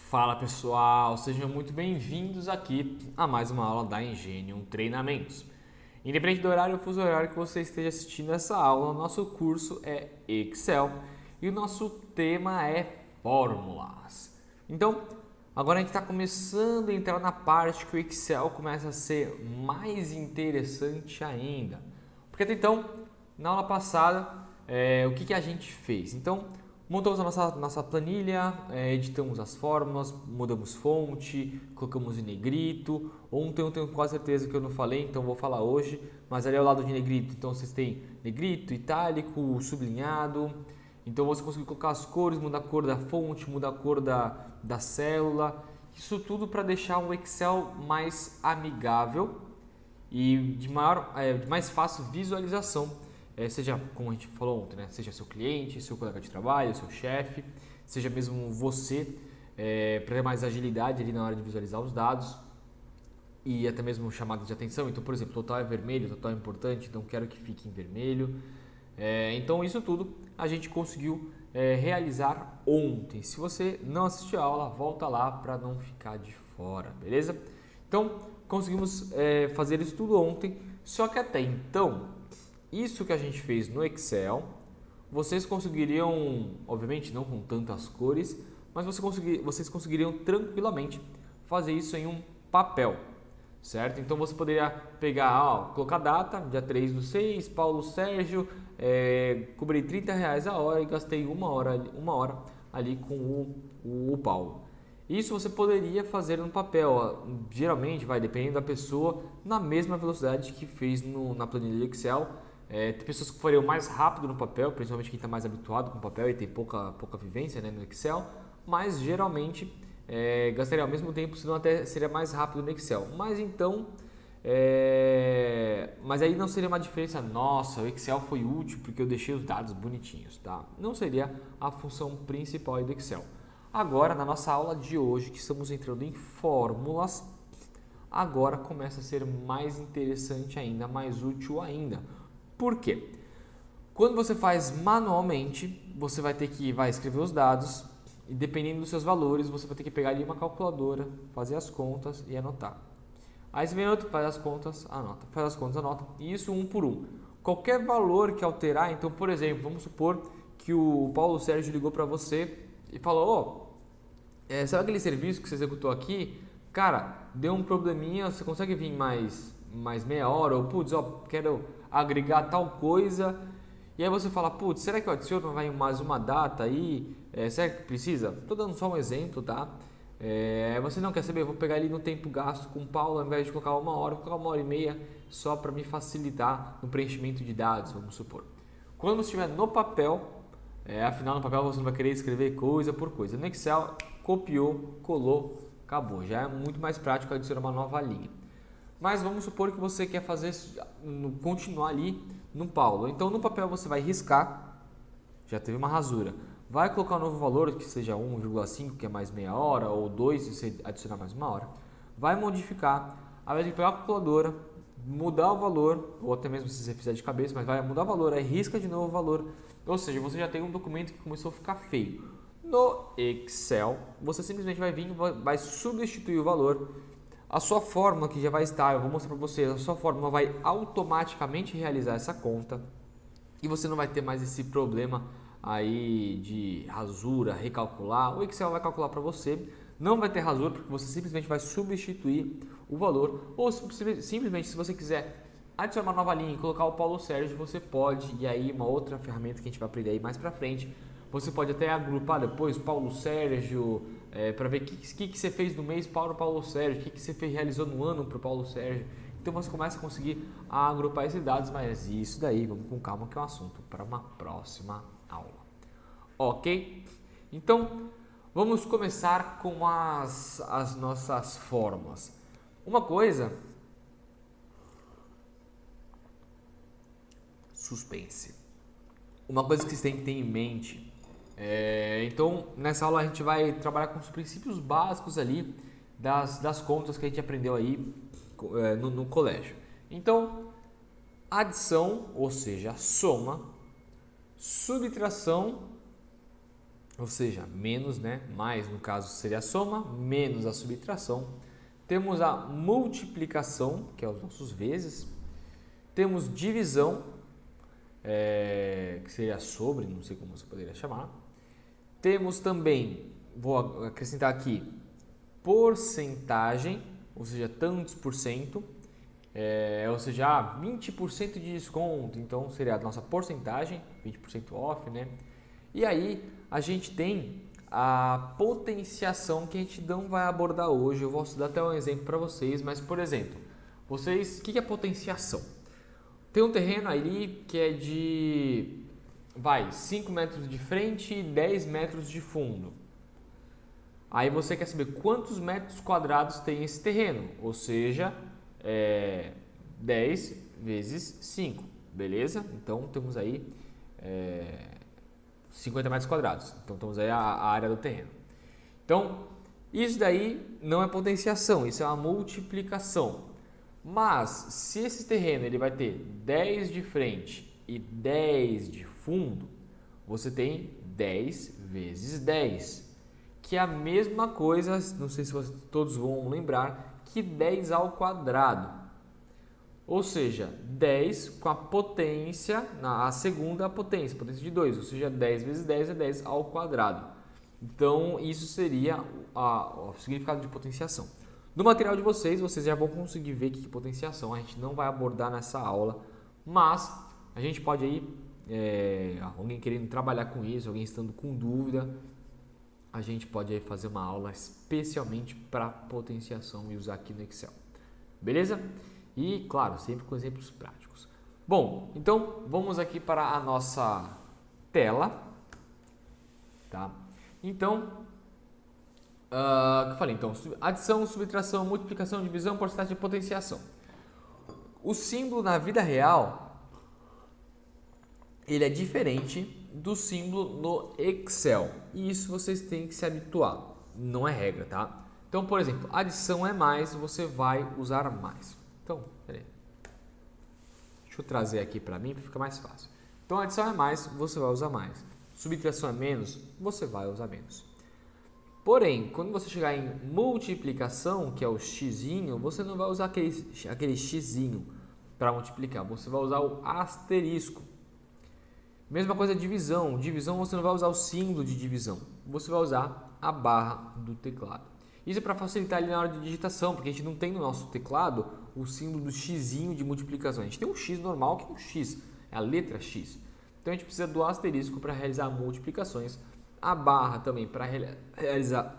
Fala pessoal, sejam muito bem-vindos aqui a mais uma aula da Engenium Treinamentos. Independente do horário ou fuso horário que você esteja assistindo essa aula, o nosso curso é Excel e o nosso tema é fórmulas. Então, agora a gente está começando a entrar na parte que o Excel começa a ser mais interessante ainda. Porque até então, na aula passada, o que a gente fez? Então, montamos a nossa planilha, editamos as fórmulas, mudamos fonte, colocamos em negrito. Ontem eu tenho quase certeza que eu não falei, então vou falar hoje. Mas ali ao lado de negrito, então vocês têm negrito, itálico, sublinhado. Então você consegue colocar as cores, mudar a cor da fonte, mudar a cor da célula. Isso tudo para deixar o Excel mais amigável e de mais fácil visualização. Seja, como a gente falou ontem, né? Seja seu cliente, seu colega de trabalho, seu chefe, seja mesmo você, para ter mais agilidade ali na hora de visualizar os dados e até mesmo chamadas de atenção. Então, por exemplo, total é vermelho, total é importante, então quero que fique em vermelho. Então, isso tudo a gente conseguiu realizar ontem. Se você não assistiu a aula, volta lá para não ficar de fora, beleza? Então, conseguimos fazer isso tudo ontem, só que até então, isso que a gente fez no Excel, vocês conseguiriam, obviamente não com tantas cores, mas vocês conseguiriam tranquilamente fazer isso em um papel, certo? Então você poderia pegar, colocar a data, dia 3/6, Paulo Sérgio, cobrei R$ 30 a hora e gastei uma hora ali com o Paulo. Isso você poderia fazer no papel, geralmente vai dependendo da pessoa, na mesma velocidade que fez na planilha do Excel. Tem pessoas que fariam mais rápido no papel, principalmente quem está mais habituado com papel e tem pouca vivência, né, no Excel, mas geralmente gastaria ao mesmo tempo, senão até seria mais rápido no Excel. Mas então, mas aí não seria uma diferença, nossa, o Excel foi útil porque eu deixei os dados bonitinhos, tá? Não seria a função principal do Excel. Agora, na nossa aula de hoje, que estamos entrando em fórmulas, agora começa a ser mais interessante ainda, mais útil ainda. Por quê? Quando você faz manualmente, você vai escrever os dados e dependendo dos seus valores, você vai ter que pegar ali uma calculadora, fazer as contas e anotar. Aí você vem outro, faz as contas, anota, e isso um por um. Qualquer valor que alterar, então, por exemplo, vamos supor que o Paulo Sérgio ligou para você e falou, sabe aquele serviço que você executou aqui? Cara, deu um probleminha, você consegue vir mais meia hora? Ou, putz, quero agregar tal coisa. E aí você fala, putz, será que eu adiciono mais uma data aí? Será que precisa? Estou dando só um exemplo, tá? Você não quer saber, eu vou pegar ali no tempo gasto com o Paulo, ao invés de colocar uma hora, vou colocar uma hora e meia só para me facilitar no preenchimento de dados, vamos supor. Quando você estiver no papel, afinal no papel você não vai querer escrever coisa por coisa. No Excel, copiou, colou, acabou. Já é muito mais prático adicionar uma nova linha. Mas vamos supor que você quer continuar ali no Paulo. Então no papel você vai riscar, já teve uma rasura. Vai colocar um novo valor, que seja 1,5, que é mais meia hora, ou 2, se você adicionar mais uma hora. Vai modificar, ao invés de pegar a calculadora, mudar o valor, ou até mesmo se você fizer de cabeça, mas vai mudar o valor, aí risca de novo o valor. Ou seja, você já tem um documento que começou a ficar feio. No Excel, você simplesmente vai vir, vai substituir o valor. A sua fórmula que já vai estar, eu vou mostrar para vocês, a sua fórmula vai automaticamente realizar essa conta e você não vai ter mais esse problema aí de rasura, recalcular. O Excel vai calcular para você, não vai ter rasura porque você simplesmente vai substituir o valor ou simplesmente se você quiser adicionar uma nova linha e colocar o Paulo Sérgio, você pode, e aí uma outra ferramenta que a gente vai aprender aí mais para frente, você pode até agrupar depois Paulo Sérgio, para ver o que você fez no mês para o Paulo Sérgio, o que você realizou no ano para o Paulo Sérgio. Então você começa a conseguir agrupar esses dados, mas isso daí, vamos com calma que é um assunto para uma próxima aula. Ok? Então vamos começar com as nossas fórmulas. Uma coisa, suspense. Uma coisa que você tem que ter em mente. Então, nessa aula a gente vai trabalhar com os princípios básicos ali das contas que a gente aprendeu aí no colégio. Então, adição, ou seja, soma, subtração ou seja, menos, né? Mais, no caso, seria a soma, menos a subtração. Temos a multiplicação, que é os nossos vezes. Temos divisão, que seria sobre, não sei como você poderia chamar. Temos também, vou acrescentar aqui, porcentagem, ou seja, tantos por cento. Ou seja, 20% de desconto, então seria a nossa porcentagem, 20% off, né? E aí a gente tem a potenciação que a gente não vai abordar hoje. Eu vou dar até um exemplo para vocês, mas por exemplo, o que é potenciação? Tem um terreno ali que é de 5 metros de frente e 10 metros de fundo. Aí você quer saber quantos metros quadrados tem esse terreno, ou seja, 10 vezes 5, beleza? Então temos aí 50 metros quadrados, então temos aí a área do terreno. Então isso daí não é potenciação, isso é uma multiplicação. Mas se esse terreno ele vai ter 10 de frente e 10 de fundo, você tem 10 vezes 10, que é a mesma coisa, não sei se todos vão lembrar, que 10 ao quadrado. Ou seja, 10 com a potência, a segunda potência de 2, ou seja, 10 vezes 10 é 10 ao quadrado. Então, isso seria o significado de potenciação. No material de vocês já vão conseguir ver que potenciação a gente não vai abordar nessa aula, mas a gente pode aí, alguém querendo trabalhar com isso, alguém estando com dúvida, a gente pode aí fazer uma aula especialmente para potenciação e usar aqui no Excel. Beleza? E, claro, sempre com exemplos práticos. Bom, então vamos aqui para a nossa tela. Tá? Então, que eu falei, então, adição, subtração, multiplicação, divisão, porcentagem e potenciação. O símbolo na vida real, ele é diferente do símbolo no Excel. E isso vocês têm que se habituar. Não é regra, tá? Então, por exemplo, adição é mais, você vai usar mais. Então, peraí. Deixa eu trazer aqui para mim para ficar mais fácil. Então, adição é mais, você vai usar mais. Subtração é menos, você vai usar menos. Porém, quando você chegar em multiplicação, que é o xizinho, você não vai usar aquele xizinho para multiplicar, você vai usar o asterisco. Mesma coisa divisão. Divisão você não vai usar o símbolo de divisão, você vai usar a barra do teclado. Isso é para facilitar ali na hora de digitação, porque a gente não tem no nosso teclado o símbolo do xizinho de multiplicação. A gente tem um x normal, que é um x, é a letra x. Então a gente precisa do asterisco para realizar multiplicações, a barra também para realizar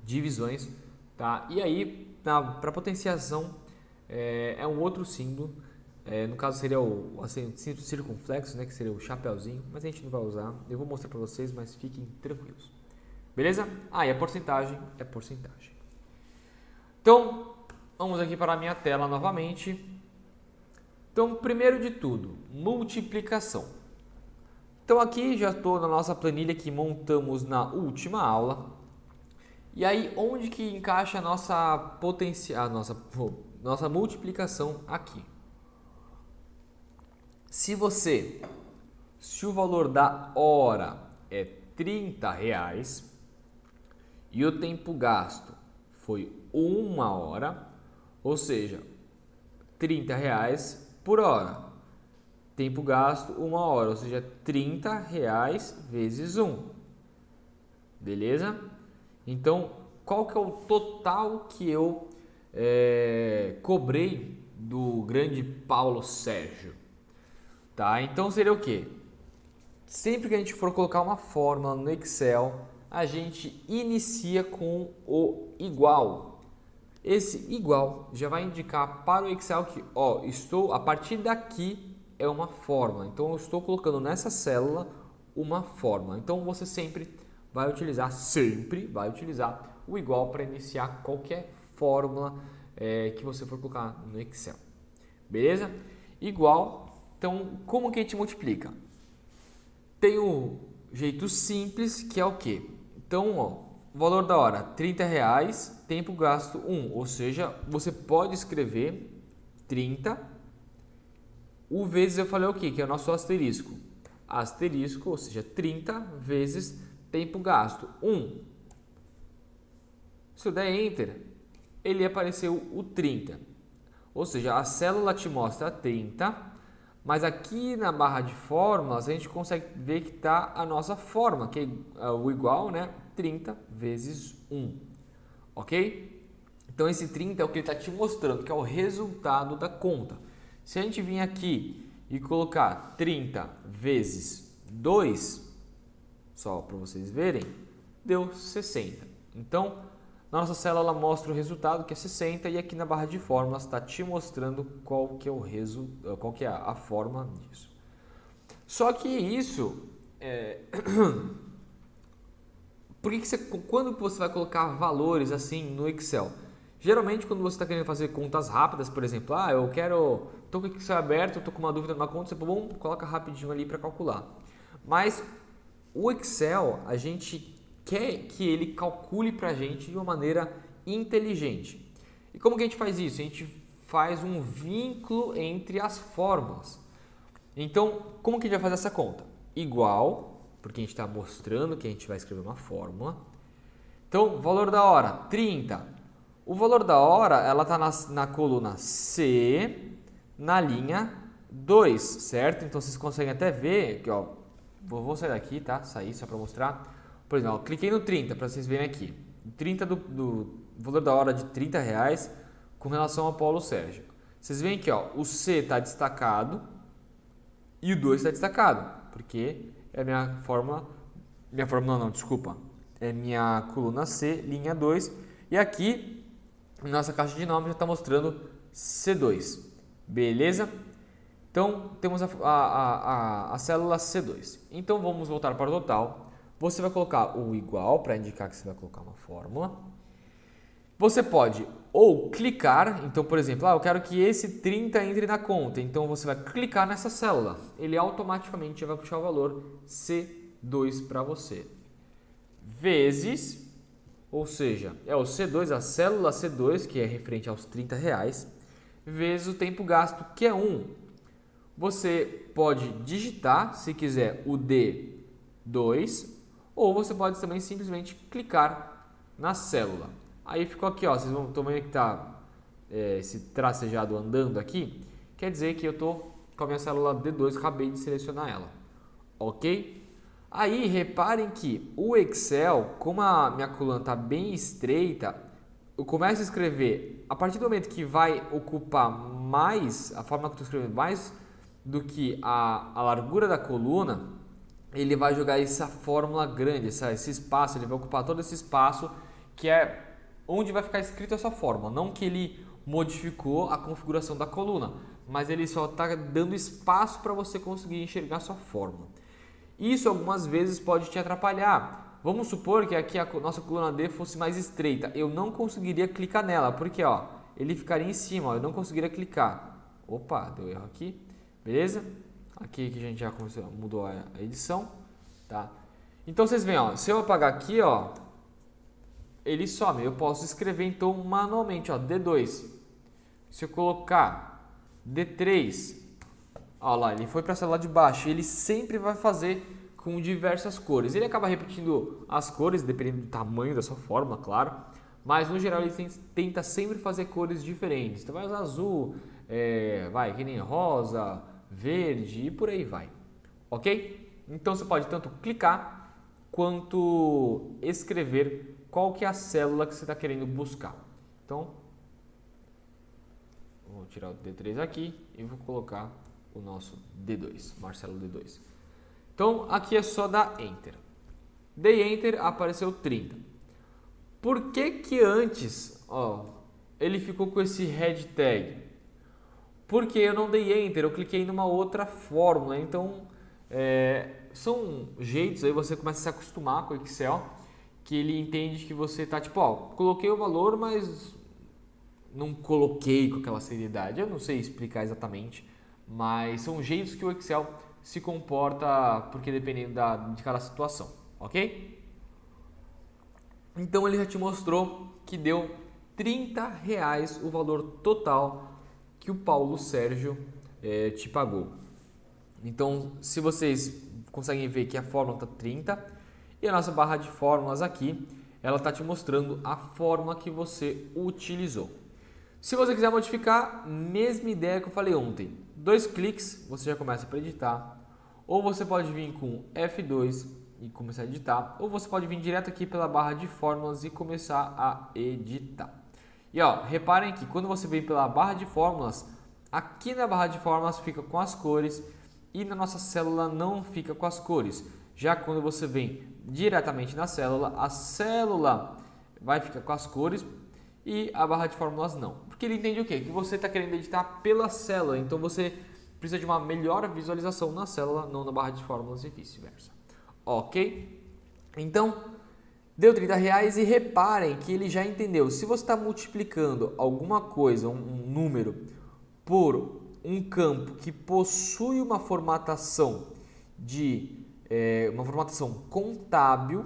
divisões, tá? E aí, para potenciação, é um outro símbolo. No caso seria o circunflexo, né, que seria o chapeuzinho, mas a gente não vai usar. Eu vou mostrar para vocês, mas fiquem tranquilos. Beleza? E a porcentagem é porcentagem. Então, vamos aqui para a minha tela novamente. Então, primeiro de tudo, multiplicação. Então, aqui já estou na nossa planilha que montamos na última aula. E aí, onde que encaixa a nossa nossa multiplicação aqui? Se o valor da hora é R$30 e o tempo gasto foi 1 hora, ou seja, R$30 por hora. Tempo gasto 1 hora, ou seja, R$30 vezes 1. Beleza? Então, qual que é o total que eu cobrei do grande Paulo Sérgio? Tá? Então seria o quê? Sempre que a gente for colocar uma fórmula no Excel, a gente inicia com o igual. Esse igual já vai indicar para o Excel que, a partir daqui é uma fórmula. Então eu estou colocando nessa célula uma fórmula. Então você sempre vai utilizar o igual para iniciar qualquer fórmula que você for colocar no Excel. Beleza? Igual. Então, como que a gente multiplica? Tem um jeito simples, que é o quê? Então, valor da hora, R$30, tempo gasto 1, ou seja, você pode escrever 30, vezes eu falei o quê? Que é o nosso asterisco. Asterisco, ou seja, 30 vezes tempo gasto 1. Se eu der Enter, ele apareceu o 30. Ou seja, a célula te mostra 30, mas aqui na barra de fórmulas a gente consegue ver que está a nossa fórmula, que é o igual, né? 30 vezes 1. Ok? Então esse 30 é o que ele está te mostrando, que é o resultado da conta. Se a gente vir aqui e colocar 30 vezes 2, só para vocês verem, deu 60. Então, na nossa célula ela mostra o resultado, que é 60, e aqui na barra de fórmulas está te mostrando qual que é qual que é a forma disso. Só que isso, quando você vai colocar valores assim no Excel? Geralmente quando você está querendo fazer contas rápidas, por exemplo, estou com o Excel aberto, estou com uma dúvida numa conta, você coloca rapidinho ali para calcular. Mas o Excel, a gente quer que ele calcule para a gente de uma maneira inteligente. E como que a gente faz isso? A gente faz um vínculo entre as fórmulas. Então, como que a gente vai fazer essa conta? Igual, porque a gente está mostrando que a gente vai escrever uma fórmula. Então, valor da hora, 30. O valor da hora, ela está na coluna C, na linha 2, certo? Então, vocês conseguem até ver, que, ó, vou sair daqui, tá? Sair só para mostrar. Por exemplo, cliquei no 30 para vocês verem aqui. 30 do valor da hora de R$30 com relação ao Paulo Sérgio. Vocês veem que, ó, o C está destacado e o 2 está destacado, porque é minha fórmula não, desculpa, é minha coluna C, linha 2, e aqui, nossa caixa de nome já está mostrando C2, beleza? Então, temos a célula C2. Então, vamos voltar para o total. Você vai colocar o igual para indicar que você vai colocar uma fórmula. Você pode ou clicar, então, por exemplo, eu quero que esse 30 entre na conta. Então, você vai clicar nessa célula. Ele automaticamente vai puxar o valor C2 para você. Vezes, ou seja, é o C2, a célula C2, que é referente aos R$30, vezes o tempo gasto, que é 1. Você pode digitar, se quiser, o D2, ou você pode também simplesmente clicar na célula. Aí ficou aqui, ó, vocês estão vendo que está esse tracejado andando aqui, quer dizer que eu estou com a minha célula D2, acabei de selecionar ela, ok? Aí reparem que o Excel, como a minha coluna está bem estreita, eu começo a escrever, a partir do momento que vai ocupar mais, a forma que eu estou escrevendo, mais do que a largura da coluna, ele vai jogar essa fórmula grande, esse espaço, ele vai ocupar todo esse espaço que é onde vai ficar escrito essa fórmula. Não que ele modificou a configuração da coluna, mas ele só está dando espaço para você conseguir enxergar a sua fórmula. Isso algumas vezes pode te atrapalhar. Vamos supor que aqui a nossa coluna D fosse mais estreita. Eu não conseguiria clicar nela, porque ó, ele ficaria em cima, ó, eu não conseguiria clicar. Opa, deu erro aqui, beleza? Aqui que a gente já mudou a edição, tá? Então vocês veem, ó, se eu apagar aqui, ó, ele some. Eu posso escrever então manualmente, ó, D2. Se eu colocar D3, ó lá, ele foi para a célula de baixo. Ele sempre vai fazer com diversas cores. Ele acaba repetindo as cores dependendo do tamanho da sua fórmula, claro. Mas no geral ele tenta sempre fazer cores diferentes. Então vai usar azul, que nem rosa, verde e por aí vai, ok? Então você pode tanto clicar quanto escrever qual que é a célula que você está querendo buscar. Então, vou tirar o D3 aqui e vou colocar o nosso D2, Marcelo D2. Então, aqui é só dar Enter. Dei Enter, apareceu 30. Por que antes, ó, ele ficou com esse head tag? Porque eu não dei Enter, eu cliquei numa outra fórmula. Então, são jeitos, aí você começa a se acostumar com o Excel, que ele entende que você está tipo, ó, coloquei o valor, mas não coloquei com aquela seriedade. Eu não sei explicar exatamente, mas são jeitos que o Excel se comporta, porque dependendo de cada situação, ok? Então, ele já te mostrou que deu R$30 o valor total que o Paulo Sérgio te pagou. Então, se vocês conseguem ver que a fórmula está 30, E a nossa barra de fórmulas aqui, ela está te mostrando a fórmula que você utilizou. Se você quiser modificar, mesma ideia que eu falei ontem. 2 cliques, você já começa para editar. Ou você pode vir com F2 e começar a editar. Ou você pode vir direto aqui pela barra de fórmulas e começar a editar. E ó, reparem que quando você vem pela barra de fórmulas, aqui na barra de fórmulas fica com as cores e na nossa célula não fica com as cores. Já quando você vem diretamente na célula, a célula vai ficar com as cores e a barra de fórmulas não. Porque ele entende o quê? Que você está querendo editar pela célula, então você precisa de uma melhor visualização na célula, não na barra de fórmulas e vice-versa. Ok? Então, deu R$30 e reparem que ele já entendeu. Se você está multiplicando alguma coisa, um número, por um campo que possui uma formatação uma formatação contábil,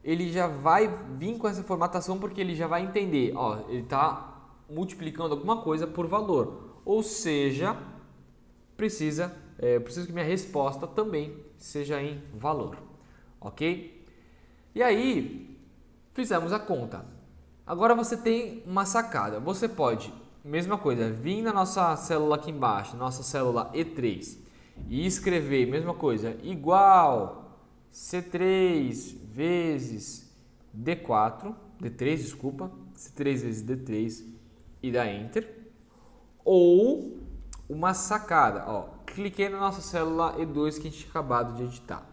ele já vai vir com essa formatação porque ele já vai entender, ó, ele está multiplicando alguma coisa por valor, ou seja, preciso que minha resposta também seja em valor, ok? E aí, fizemos a conta. Agora você tem uma sacada, você pode, mesma coisa, vir na nossa célula aqui embaixo, nossa célula E3, e escrever, mesma coisa, igual C3 vezes D4, D3, desculpa, C3 vezes D3 e dá Enter. Ou uma sacada, ó, cliquei na nossa célula E2 que a gente tinha acabado de editar.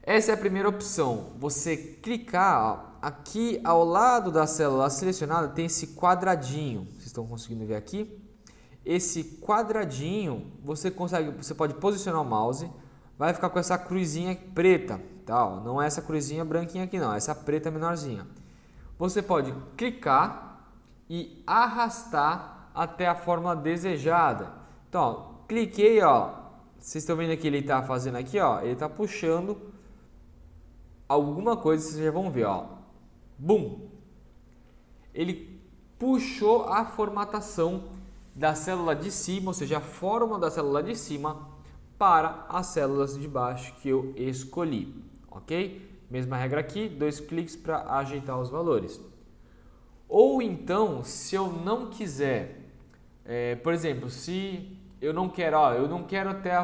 Essa é a primeira opção, você clicar, ó, aqui ao lado da célula selecionada tem esse quadradinho, vocês estão conseguindo ver aqui? Esse quadradinho, você pode posicionar o mouse, vai ficar com essa cruzinha preta, tá? Ó, não é essa cruzinha branquinha aqui não, é essa preta menorzinha. Você pode clicar e arrastar até a forma desejada. Então, ó, cliquei, ó, vocês estão vendo que ele está fazendo aqui, ó, ele está puxando alguma coisa, vocês já vão ver, ó, bum! Ele puxou a formatação da célula de cima, ou seja, a forma da célula de cima para as células de baixo que eu escolhi, ok? Mesma regra aqui, 2 cliques para ajeitar os valores. Ou então, se eu não quiser, por exemplo, se eu não quero, ó, eu não quero até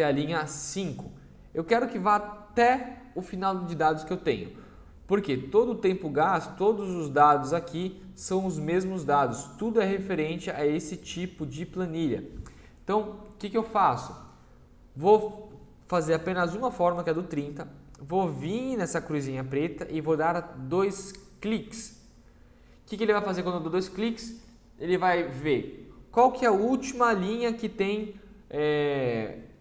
a linha 5, eu quero que vá até o final de dados que eu tenho. Porque todo o tempo gasto, todos os dados aqui são os mesmos dados. Tudo é referente a esse tipo de planilha. Então, o que eu faço? Vou fazer apenas uma forma, que é do 30. Vou vir nessa cruzinha preta e vou dar 2 cliques. O que ele vai fazer quando eu dou 2 cliques? Ele vai ver qual que é a última linha que tem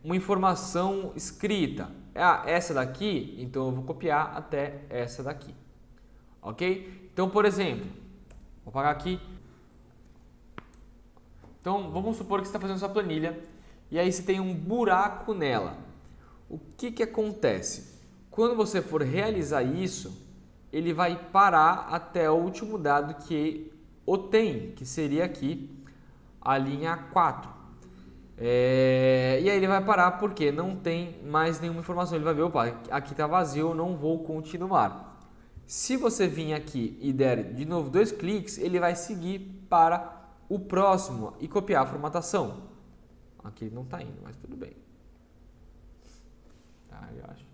uma informação escrita. Essa daqui, então eu vou copiar até essa daqui, ok? Então, por exemplo, vou apagar aqui. Então, vamos supor que você está fazendo sua planilha e aí você tem um buraco nela. O que acontece? Quando você for realizar isso, ele vai parar até o último dado que o tem, que seria aqui a linha 4. E aí ele vai parar porque não tem mais nenhuma informação. Ele vai ver, opa, aqui está vazio, eu não vou continuar. Se você vir aqui e der de novo 2 cliques, ele vai seguir para o próximo e copiar a formatação. Aqui ele não está indo, mas tudo bem. Tá, eu acho.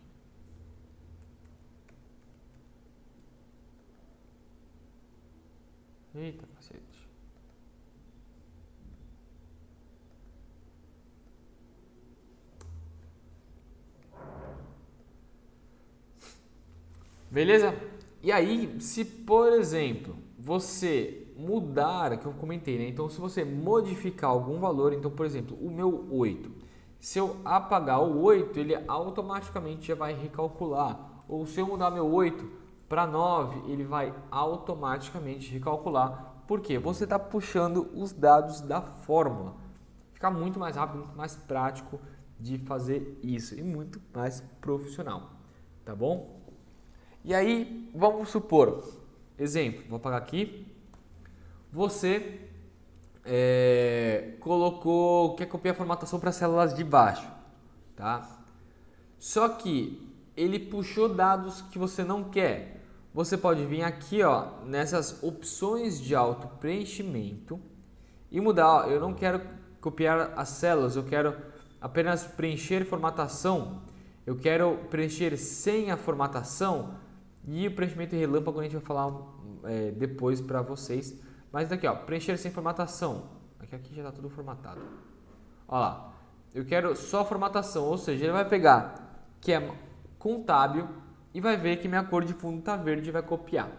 Eita, cacete. Beleza? E aí, se por exemplo, você mudar, que eu comentei, né? Então, se você modificar algum valor, então, por exemplo, o meu 8, se eu apagar o 8, ele automaticamente já vai recalcular. Ou se eu mudar meu 8 para 9, ele vai automaticamente recalcular. Por quê? Você está puxando os dados da fórmula. Fica muito mais rápido, muito mais prático de fazer isso e muito mais profissional, tá bom? E aí, vamos supor, exemplo, vou apagar aqui, você quer copiar a formatação para as células de baixo, tá? Só que ele puxou dados que você não quer. Você pode vir aqui, ó, nessas opções de auto-preenchimento e mudar. Ó, eu não quero copiar as células, eu quero apenas preencher formatação. Eu quero preencher sem a formatação e o preenchimento relâmpago a gente vai falar depois para vocês. Mas daqui, ó, preencher sem formatação. Aqui já está tudo formatado. Olha lá, eu quero só formatação, ou seja, ele vai pegar que é contábil e vai ver que minha cor de fundo está verde e vai copiar.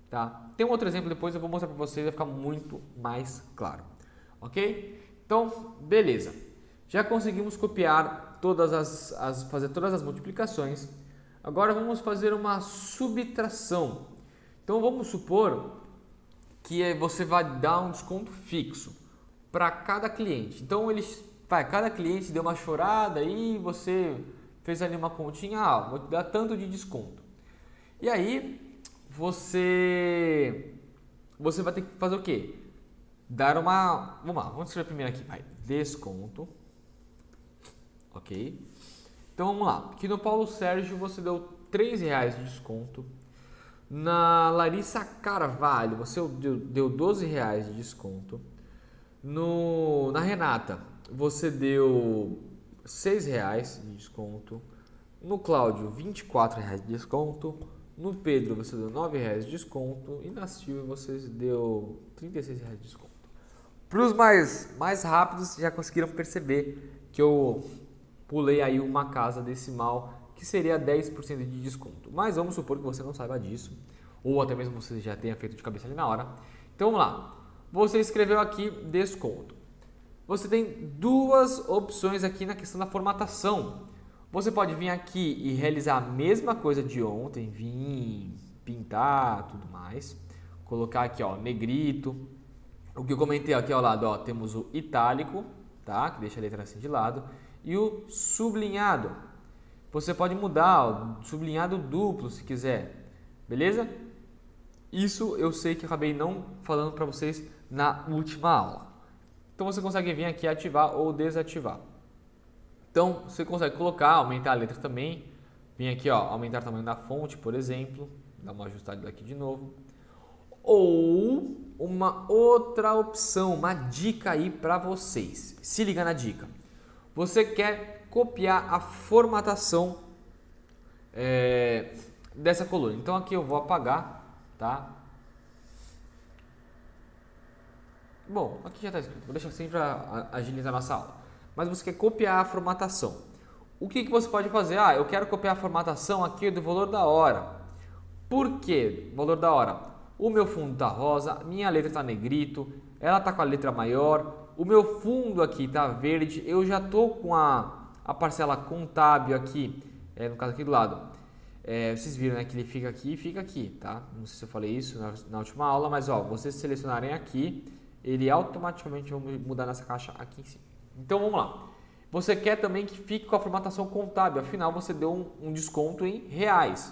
Tá? Tem um outro exemplo depois, eu vou mostrar para vocês, vai ficar muito mais claro. Ok? Então, beleza. Já conseguimos copiar fazer todas as multiplicações. Agora vamos fazer uma subtração. Então vamos supor que você vai dar um desconto fixo para cada cliente. Então cada cliente deu uma chorada e você fez ali uma continha, vou te dar tanto de desconto. E aí você vai ter que fazer o quê? Dar uma, vamos lá, vamos escrever primeiro aqui, desconto. Ok? Então vamos lá, aqui no Paulo Sérgio você deu R$3 de desconto. Na Larissa Carvalho você deu R$12 de desconto. Na Renata você deu R$6 de desconto. No Cláudio R$24 de desconto. No Pedro você deu R$9 de desconto. E na Silvia você deu R$36 de desconto. Para os mais rápidos já conseguiram perceber que eu pulei aí uma casa decimal que seria 10% de desconto. Mas vamos supor que você não saiba disso, ou até mesmo você já tenha feito de cabeça ali na hora. Então vamos lá. Você escreveu aqui desconto. Você tem duas opções aqui na questão da formatação. Você pode vir aqui e realizar a mesma coisa de ontem, vir pintar, tudo mais. Colocar aqui, ó, negrito. O que eu comentei aqui ao lado, ó, temos o itálico, tá? Que deixa a letra assim de lado. E o sublinhado. Você pode mudar, ó, sublinhado duplo se quiser. Beleza? Isso eu sei que eu acabei não falando para vocês na última aula. Então você consegue vir aqui ativar ou desativar. Então você consegue colocar, aumentar a letra também. Vem aqui, ó, aumentar o tamanho da fonte, por exemplo. Dá uma ajustada aqui de novo. Ou uma outra opção, uma dica aí para vocês. Se liga na dica. Você quer copiar a formatação dessa coluna. Então aqui eu vou apagar, tá? Bom, aqui já está escrito. Vou deixar assim para agilizar a nossa aula. Mas você quer copiar a formatação. O que você pode fazer? Eu quero copiar a formatação aqui do valor da hora. Por quê? Valor da hora. O meu fundo está rosa, minha letra está negrito, ela está com a letra maior, o meu fundo aqui está verde, eu já estou com a parcela contábil aqui, no caso aqui do lado. Vocês viram, né, que ele fica aqui e fica aqui, tá? Não sei se eu falei isso na última aula, mas ó, vocês selecionarem aqui, ele automaticamente vai mudar nessa caixa aqui em cima. Então vamos lá. Você quer também que fique com a formatação contábil, afinal você deu um desconto em reais.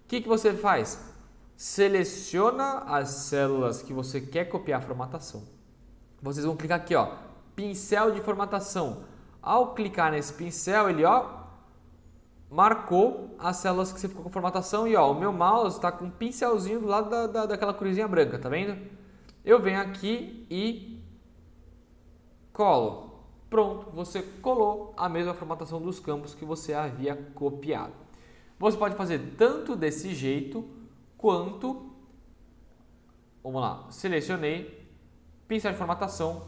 O que você faz? Seleciona as células que você quer copiar a formatação. Vocês vão clicar aqui, ó, pincel de formatação. Ao clicar nesse pincel, ele, ó, marcou as células que você ficou com formatação e, ó, o meu mouse está com um pincelzinho do lado daquela cruzinha branca, tá vendo? Eu venho aqui e colo. Pronto, você colou a mesma formatação dos campos que você havia copiado. Você pode fazer tanto desse jeito quanto, vamos lá, selecionei, pincel de formatação,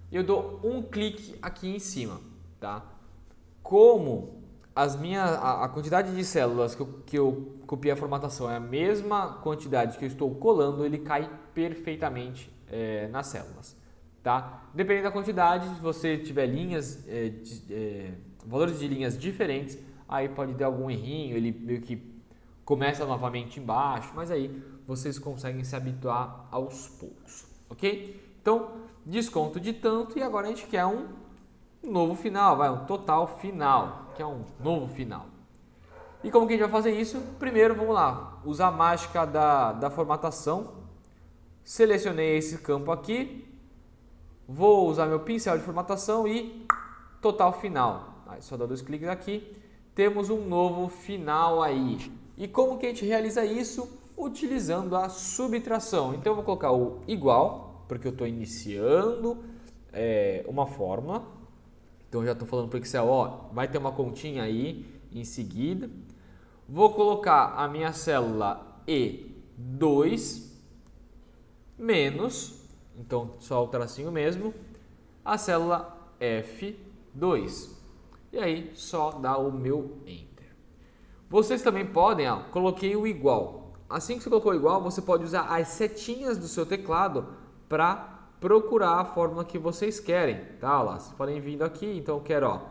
e eu dou um clique aqui em cima, tá? Como a quantidade de células que eu copiei a formatação é a mesma quantidade que eu estou colando, ele cai perfeitamente nas células, tá? Dependendo da quantidade, se você tiver linhas, valores de linhas diferentes, aí pode ter algum errinho, ele meio que começa novamente embaixo, mas aí vocês conseguem se habituar aos poucos, ok? Então, desconto de tanto e agora a gente quer um novo final, um total final, que é um novo final. E como que a gente vai fazer isso? Primeiro, vamos lá, usar a mágica da formatação. Selecionei esse campo aqui, vou usar meu pincel de formatação e total final. Aí só dá 2 cliques aqui, temos um novo final aí. E como que a gente realiza isso? Utilizando a subtração. Então eu vou colocar o igual, porque eu estou iniciando uma fórmula. Então eu já estou falando para o Excel, ó, vai ter uma continha aí em seguida. Vou colocar a minha célula E2 menos, então só o tracinho mesmo, a célula F2. E aí só dá o meu Enter. Vocês também podem, ó, coloquei o igual. Assim que você colocou o igual, você pode usar as setinhas do seu teclado para procurar a fórmula que vocês querem, tá? Lá, vocês podem vir aqui, então eu quero, ó,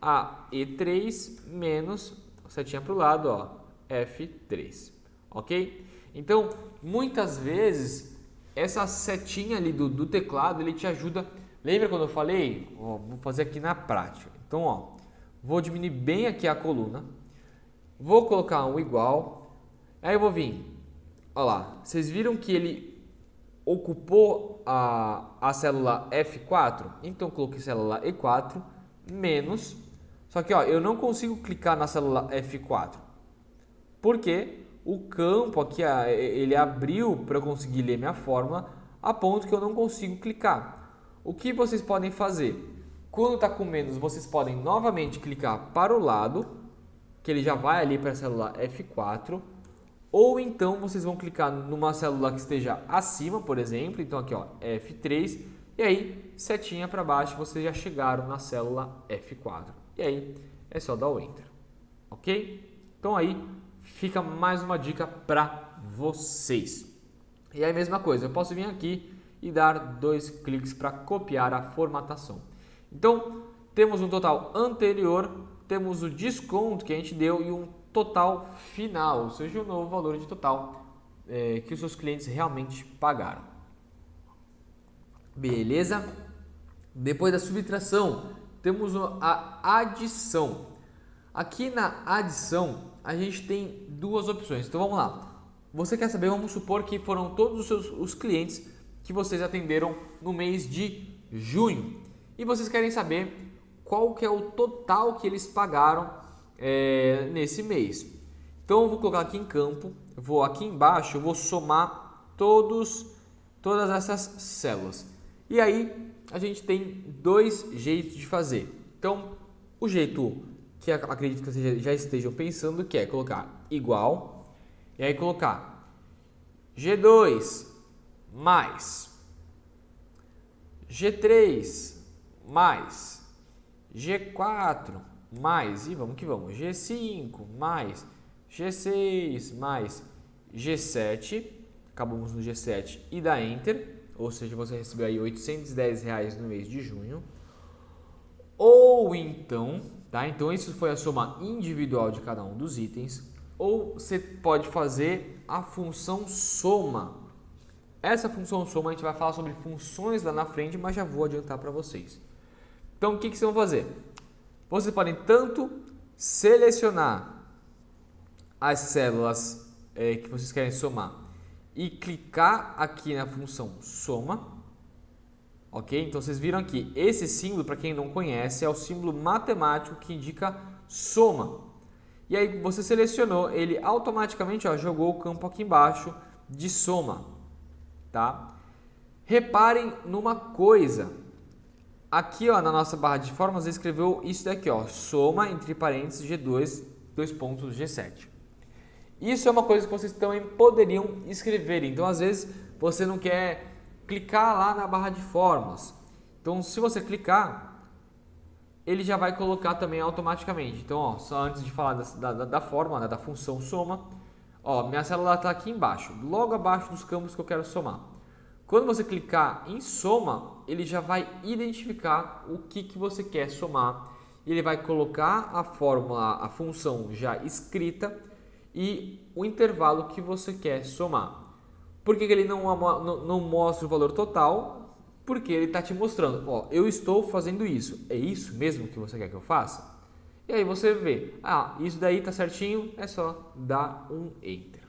a E3 menos, setinha para o lado, ó, F3, ok? Então, muitas vezes, essa setinha ali do teclado, ele te ajuda. Lembra quando eu falei? Ó, vou fazer aqui na prática. Então, ó, vou diminuir bem aqui a coluna, vou colocar um igual, aí eu vou vir, ó lá, vocês viram que ele ocupou a célula F4, então eu coloquei célula E4 menos, só que ó, eu não consigo clicar na célula F4, porque o campo aqui ele abriu para eu conseguir ler minha fórmula, a ponto que eu não consigo clicar. O que vocês podem fazer? Quando está com menos, vocês podem novamente clicar para o lado, que ele já vai ali para a célula F4, ou então vocês vão clicar numa célula que esteja acima, por exemplo, então aqui ó, F3, e aí setinha para baixo, vocês já chegaram na célula F4. E aí é só dar o Enter, ok? Então aí fica mais uma dica para vocês. E aí a mesma coisa, eu posso vir aqui e dar 2 cliques para copiar a formatação. Então temos um total anterior, temos o desconto que a gente deu e um total final, ou seja, o novo valor de total que os seus clientes realmente pagaram. Beleza? Depois da subtração, temos a adição. Aqui na adição, a gente tem duas opções. Então vamos lá. Você quer saber, vamos supor que foram todos os clientes que vocês atenderam no mês de junho. E vocês querem saber qual que é o total que eles pagaram nesse mês. Então eu vou colocar aqui em campo, vou aqui embaixo, eu vou somar todas essas células. E aí a gente tem dois jeitos de fazer. Então o jeito que acredito que vocês já estejam pensando, que é colocar igual, e aí colocar G2 mais G3 mais G4 mais, e vamos que vamos, G5 mais G6 mais G7, acabamos no G7 e dá Enter, ou seja, você recebeu aí R$810 no mês de junho. Ou então, tá? Então isso foi a soma individual de cada um dos itens, ou você pode fazer a função soma. Essa função soma a gente vai falar sobre funções lá na frente, mas já vou adiantar para vocês. Então o que vocês vão fazer? Vocês podem tanto selecionar as células que vocês querem somar e clicar aqui na função soma, ok? Então vocês viram aqui, esse símbolo, para quem não conhece, é o símbolo matemático que indica soma. E aí você selecionou, ele automaticamente jogou o campo aqui embaixo de soma, tá? Reparem numa coisa. Aqui na nossa barra de fórmulas escreveu isso daqui, soma entre parênteses G2, dois pontos G7. Isso é uma coisa que vocês também poderiam escrever. Então, às vezes, você não quer clicar lá na barra de fórmulas. Então, se você clicar, ele já vai colocar também automaticamente. Então, só antes de falar da fórmula, da função soma, minha célula está aqui embaixo, logo abaixo dos campos que eu quero somar. Quando você clicar em soma, ele já vai identificar o que você quer somar. Ele vai colocar a fórmula, a função já escrita e o intervalo que você quer somar. Por que ele não mostra o valor total? Porque ele está te mostrando, eu estou fazendo isso. É isso mesmo que você quer que eu faça? E aí você vê, isso daí está certinho, é só dar um Enter.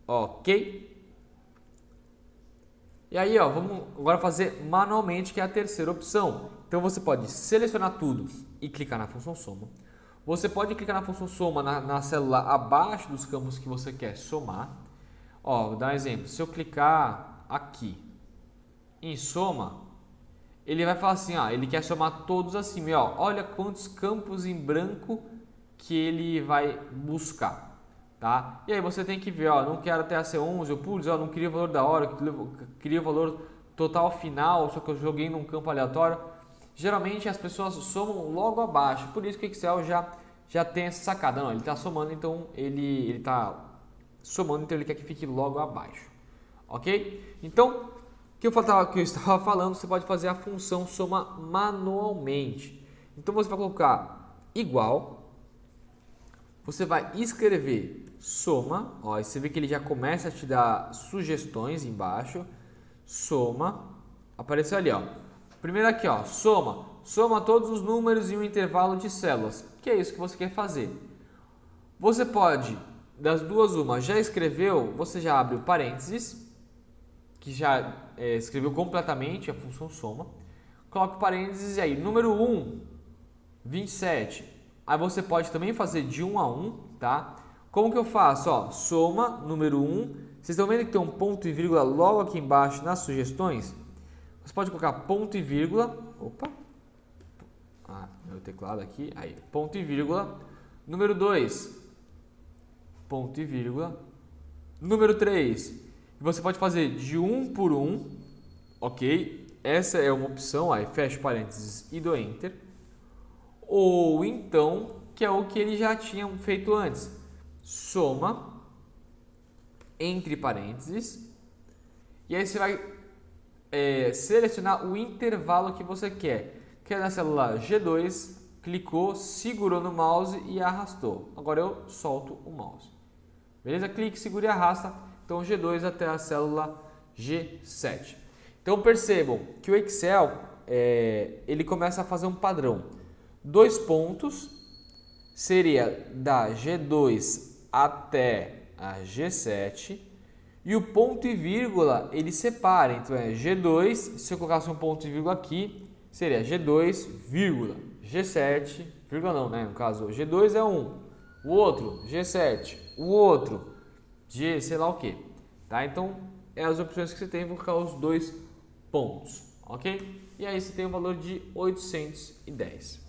Ok? E aí, vamos agora fazer manualmente, que é a terceira opção. Então, você pode selecionar tudo e clicar na função soma. Você pode clicar na função soma na célula abaixo dos campos que você quer somar. Ó, vou dar um exemplo. Se eu clicar aqui em soma, ele vai falar assim, ó, ele quer somar todos assim. Ó, olha quantos campos em branco que ele vai buscar. Tá? E aí você tem que ver, ó, não quero até a C11, eu putz, ó, não queria o valor da hora, eu queria o valor total final, só que eu joguei num campo aleatório. Geralmente as pessoas somam logo abaixo, por isso que o Excel já tem essa sacada. Não, ele está somando, então ele está somando, então ele quer que fique logo abaixo. Ok? Então, o que eu estava falando, você pode fazer a função soma manualmente. Então você vai colocar igual, você vai escrever soma, ó, você vê que ele já começa a te dar sugestões embaixo. Soma, apareceu ali, ó. Primeiro aqui, ó, soma todos os números em um intervalo de células, que é isso que você quer fazer. Você pode, das duas uma, já escreveu, você já abre o parênteses, que já escreveu completamente a função soma, coloca o parênteses e aí, número 1, 27, aí você pode também fazer de 1 a 1, tá? Como que eu faço? Ó, soma, número 1, vocês estão vendo que tem um ponto e vírgula logo aqui embaixo nas sugestões? Você pode colocar ponto e vírgula, opa, meu teclado aqui, aí, ponto e vírgula, número 2, ponto e vírgula, número 3, você pode fazer de 1 por 1, ok? Essa é uma opção, aí fecha parênteses e dou Enter, ou então, que é o que ele já tinha feito antes, soma, entre parênteses, e aí você vai selecionar o intervalo que você quer. Que é na célula G2, clicou, segurou no mouse e arrastou. Agora eu solto o mouse. Beleza? Clique, segura e arrasta. Então G2 até a célula G7. Então percebam que o Excel ele começa a fazer um padrão. 2 pontos seria da G2 até a G7. E o ponto e vírgula ele separa, então é G2, se eu colocasse um ponto e vírgula aqui, seria G2, vírgula, G7, vírgula não, né? No caso, G2 é 1, o outro, G7, o outro, G sei lá o que, tá? Então, é as opções que você tem, vou colocar os 2 pontos, ok? E aí você tem o valor de 810.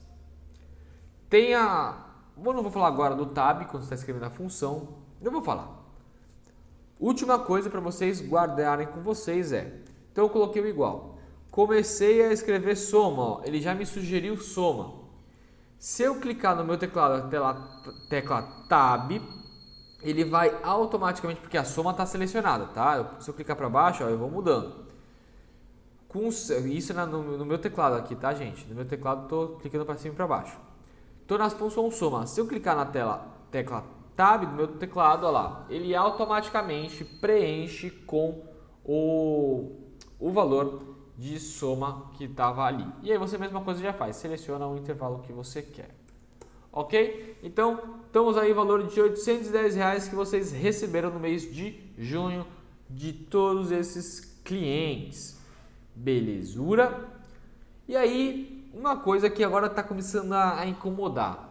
Eu não vou falar agora do tab, quando você está escrevendo a função, eu vou falar. Última coisa para vocês guardarem com vocês então eu coloquei o igual. Comecei a escrever soma, ó, ele já me sugeriu soma. Se eu clicar no meu teclado, tecla Tab, ele vai automaticamente, porque a soma está selecionada, tá? Se eu clicar para baixo, ó, eu vou mudando. Isso no meu teclado aqui, tá, gente? No meu teclado estou clicando para cima e para baixo. Estou na função soma. Se eu clicar na tecla Tab do meu teclado, olha lá, ele automaticamente preenche com o valor de soma que estava ali. E aí você mesma coisa já faz, seleciona o intervalo que você quer. Ok? Então, estamos aí o valor de R$810 que vocês receberam no mês de junho de todos esses clientes. Belezura? E aí, uma coisa que agora está começando a incomodar.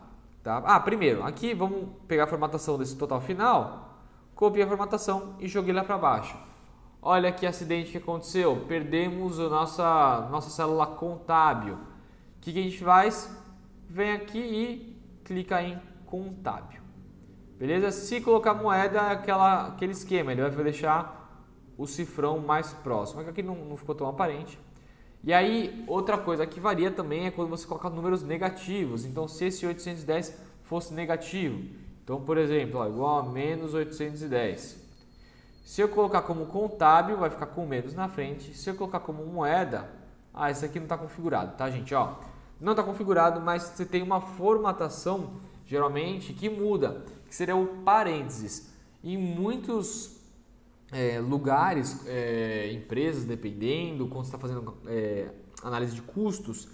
Tá? Primeiro, aqui vamos pegar a formatação desse total final, copiei a formatação e joguei lá para baixo. Olha que acidente que aconteceu, perdemos a nossa célula contábil. O que a gente faz? Vem aqui e clica em contábil. Beleza? Se colocar moeda, é aquele esquema, ele vai deixar o cifrão mais próximo. Aqui não ficou tão aparente. E aí, outra coisa que varia também é quando você coloca números negativos. Então, se esse 810 fosse negativo, então, por exemplo, ó, igual a menos 810. Se eu colocar como contábil, vai ficar com menos na frente. Se eu colocar como moeda, isso aqui não está configurado, tá, gente? Ó, não está configurado, mas você tem uma formatação, geralmente, que muda, que seria o parênteses. Em muitos lugares, empresas, dependendo, quando você está fazendo análise de custos,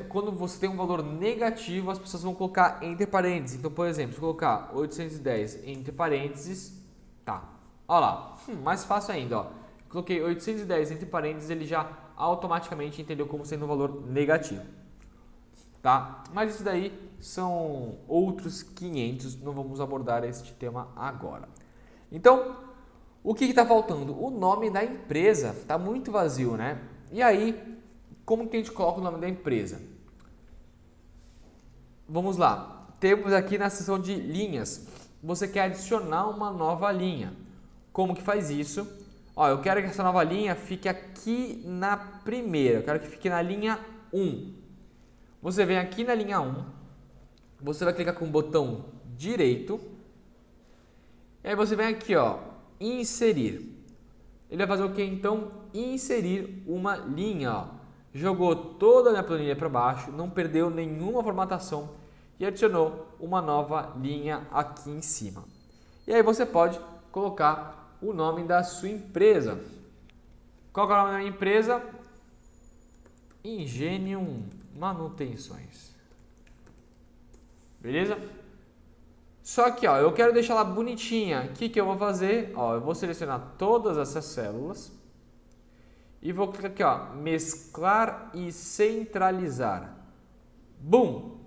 quando você tem um valor negativo, as pessoas vão colocar entre parênteses. Então, por exemplo, se eu colocar 810 entre parênteses, tá. Olha lá, mais fácil ainda, ó. Coloquei 810 entre parênteses, ele já automaticamente entendeu como sendo um valor negativo. tá? Mas isso daí são outros 500, não vamos abordar este tema agora. Então, o que está faltando? O nome da empresa está muito vazio, né? E aí, como que a gente coloca o nome da empresa? Vamos lá, temos aqui na seção de linhas, você quer adicionar uma nova linha. Como que faz isso? Ó, eu quero que essa nova linha fique aqui na primeira, eu quero que fique na linha 1. Você vem aqui na linha 1, você vai clicar com o botão direito, e aí você vem aqui, ó, inserir. Ele vai fazer o que então? Inserir uma linha, ó. Jogou toda a minha planilha para baixo, não perdeu nenhuma formatação e adicionou uma nova linha aqui em cima. E aí você pode colocar o nome da sua empresa. Qual é o nome da minha empresa? Ingenium Manutenções. Beleza? Só que ó, eu quero deixar ela bonitinha. O que eu vou fazer? Ó, eu vou selecionar todas essas células e vou clicar aqui, ó, mesclar e centralizar. Bum!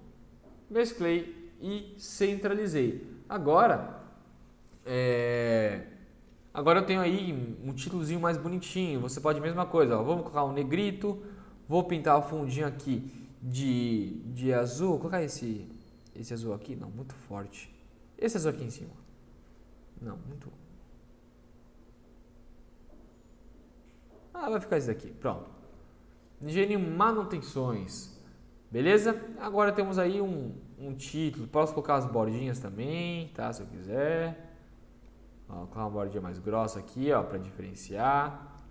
Mesclei e centralizei. Agora eu tenho aí um títulozinho mais bonitinho. Você pode a mesma coisa, ó, vamos colocar um negrito, vou pintar o fundinho aqui de azul, vou colocar esse azul aqui, não, muito forte. Esse azul aqui em cima. Não, muito. Vai ficar esse daqui, pronto. Ingenium Manutenções. Beleza? Agora temos aí um título. Posso colocar as bordinhas também, tá? Se eu quiser. Ó, vou colocar uma bordinha mais grossa aqui, ó, para diferenciar.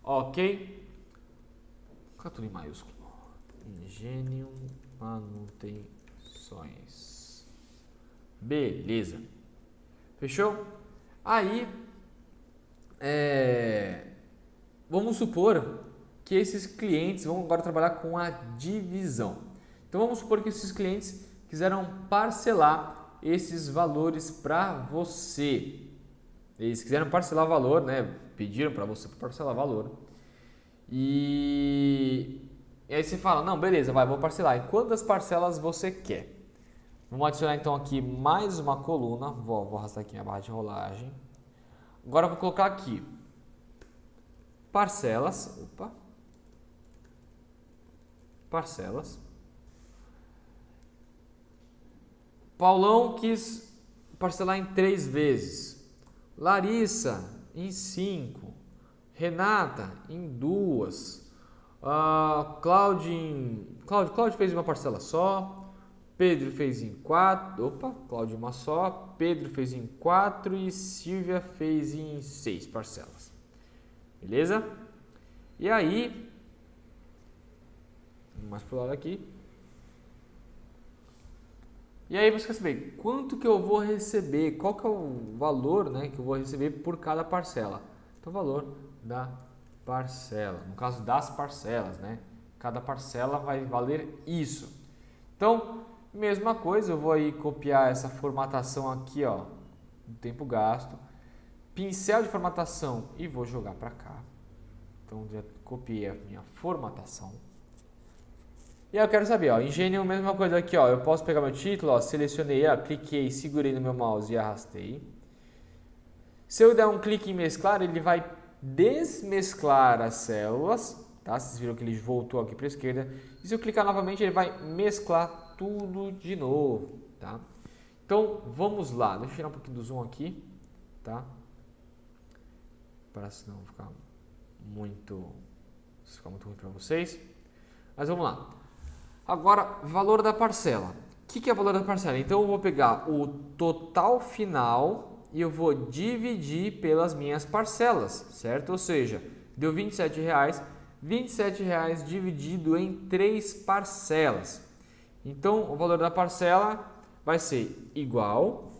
Ok? Vou colocar tudo em maiúsculo. Ingenium Manutenções. Beleza. Fechou? Aí, vamos supor que esses clientes vão agora trabalhar com a divisão. Então, vamos supor que esses clientes quiseram parcelar esses valores para você. Eles quiseram parcelar valor, né? Pediram para você parcelar valor. E aí você fala, não, beleza, vou parcelar. E quantas parcelas você quer? Vamos adicionar então aqui mais uma coluna. Vou arrastar aqui minha barra de rolagem. Agora eu vou colocar aqui parcelas. Opa. Parcelas. Paulão quis parcelar em 3 vezes. Larissa em 5. Renata em 2. Cláudio fez uma parcela só. Pedro fez em 4. Opa, Cláudio uma só. Pedro fez em 4 e Silvia fez em 6 parcelas. Beleza? E aí, mais pro lado aqui. E aí você quer saber quanto que eu vou receber, qual que é o valor, né, que eu vou receber por cada parcela. Então, o valor da parcela, no caso das parcelas, né? Cada parcela vai valer isso. Então, mesma coisa, eu vou aí copiar essa formatação aqui, ó, do tempo gasto, pincel de formatação e vou jogar para cá. Então, já copiei a minha formatação. E aí eu quero saber, ó, Ingenium, mesma coisa aqui, ó, eu posso pegar meu título, ó, selecionei, ó, cliquei, segurei no meu mouse e arrastei. Se eu der um clique em mesclar, ele vai desmesclar as células, tá? Vocês viram que ele voltou aqui para a esquerda. E se eu clicar novamente, ele vai mesclar tudo de novo, tá? Então, vamos lá. Deixa eu tirar um pouquinho do zoom aqui, tá? Para não ficar muito ruim para vocês. Mas vamos lá. Agora, valor da parcela. O que é o valor da parcela? Então, eu vou pegar o total final e eu vou dividir pelas minhas parcelas, certo? Ou seja, deu R$27, R$27 dividido em 3 parcelas. Então, o valor da parcela vai ser igual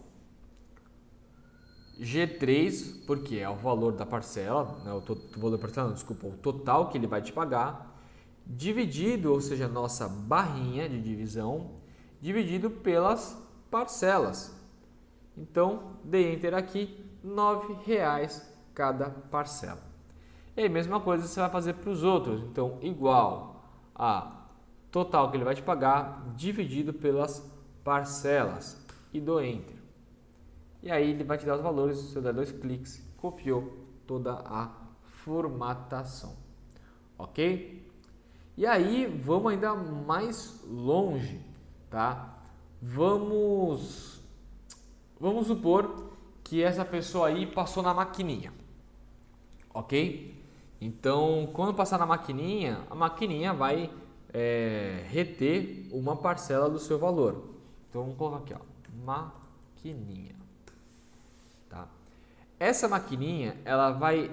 G3, porque é o valor da parcela, né? O valor da parcela, não, desculpa, o total que ele vai te pagar, dividido, ou seja, nossa barrinha de divisão, dividido pelas parcelas. Então, dei Enter aqui, R$9 cada parcela. E aí, mesma coisa você vai fazer para os outros. Então, igual a total que ele vai te pagar dividido pelas parcelas e dou Enter. E aí ele vai te dar os valores, se eu der 2 cliques, copiou toda a formatação, ok? E aí vamos ainda mais longe, tá? Vamos supor que essa pessoa aí passou na maquininha, ok? Então, quando passar na maquininha, a maquininha vai reter uma parcela do seu valor. Então, vamos colocar aqui, ó, maquininha, tá? Essa maquininha, ela vai,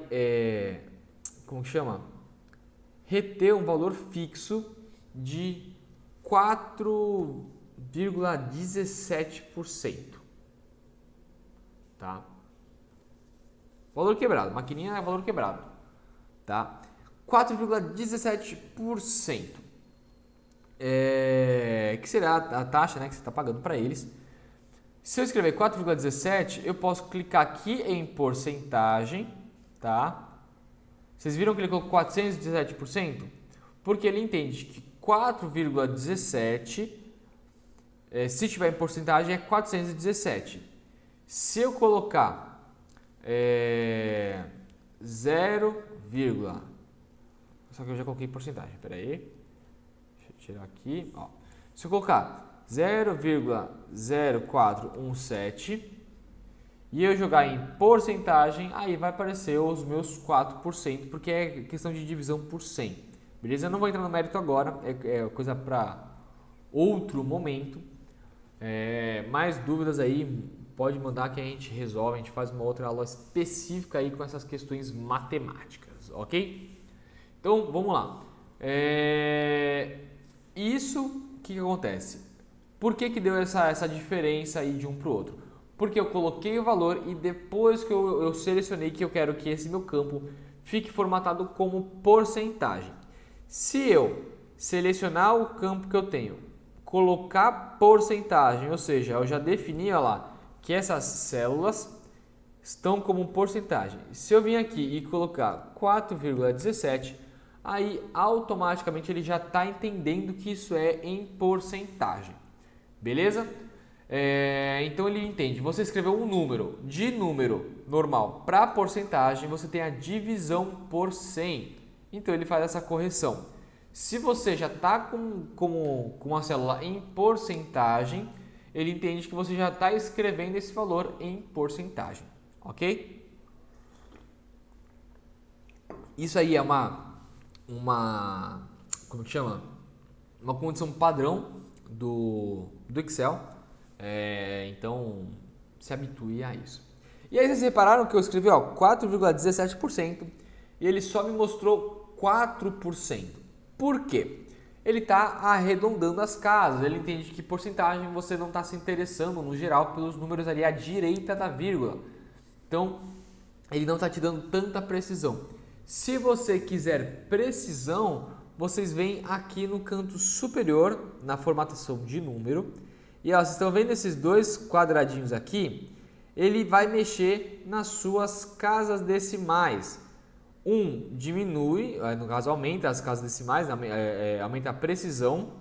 como que chama? Reter um valor fixo de 4,17%, tá? Valor quebrado, maquininha é valor quebrado, tá? 4,17%, que será a taxa, né, que você está pagando para eles. Se eu escrever 4,17, eu posso clicar aqui em porcentagem, tá? Vocês viram que ele colocou 417%? Porque ele entende que 4,17, se tiver em porcentagem, é 417. Se eu colocar 0, só que eu já coloquei porcentagem, espera aí, deixa eu tirar aqui, ó. Se eu colocar 0,0417 e eu jogar em porcentagem, aí vai aparecer os meus 4%, porque é questão de divisão por 100, beleza? Eu não vou entrar no mérito agora, é coisa para outro momento. Mais dúvidas aí, pode mandar que a gente resolve, a gente faz uma outra aula específica aí com essas questões matemáticas, ok? Então, vamos lá. Isso, o que acontece? Por que deu essa diferença aí de um para o outro? Porque eu coloquei o valor e depois que eu selecionei que eu quero que esse meu campo fique formatado como porcentagem. Se eu selecionar o campo que eu tenho, colocar porcentagem, ou seja, eu já defini lá que essas células estão como porcentagem. Se eu vir aqui e colocar 4,17, aí automaticamente ele já está entendendo que isso é em porcentagem, beleza? Então ele entende, você escreveu um número, de número normal para porcentagem, você tem a divisão por 100, então ele faz essa correção. Se você já está com uma célula em porcentagem, ele entende que você já está escrevendo esse valor em porcentagem, ok? Isso aí é como que chama? Uma condição padrão do Excel. Então, se habitue a isso. E aí vocês repararam que eu escrevi 4,17% e ele só me mostrou 4%. Por quê? Ele está arredondando as casas, ele entende que porcentagem você não está se interessando no geral pelos números ali à direita da vírgula. Então, ele não está te dando tanta precisão. Se você quiser precisão, vocês vêm aqui no canto superior, na formatação de número, e vocês estão vendo esses dois quadradinhos aqui? Ele vai mexer nas suas casas decimais. Um diminui, no caso aumenta as casas decimais, aumenta a precisão,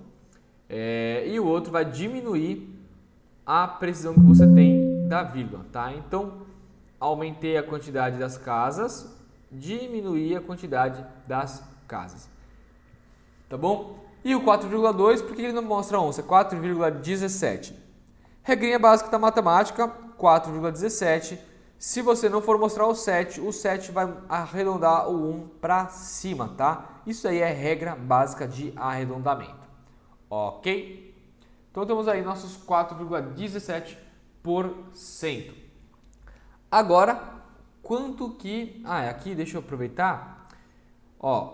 e o outro vai diminuir a precisão que você tem da vírgula, tá? Então, aumentei a quantidade das casas, diminuí a quantidade das casas, tá bom? E o 4,2, por que ele não mostra 11? É 4,17. Regrinha básica da matemática, 4,17. Se você não for mostrar o 7 vai arredondar o 1 para cima, tá? Isso aí é regra básica de arredondamento, ok? Então temos aí nossos 4,17%. Agora, quanto que... aqui deixa eu aproveitar.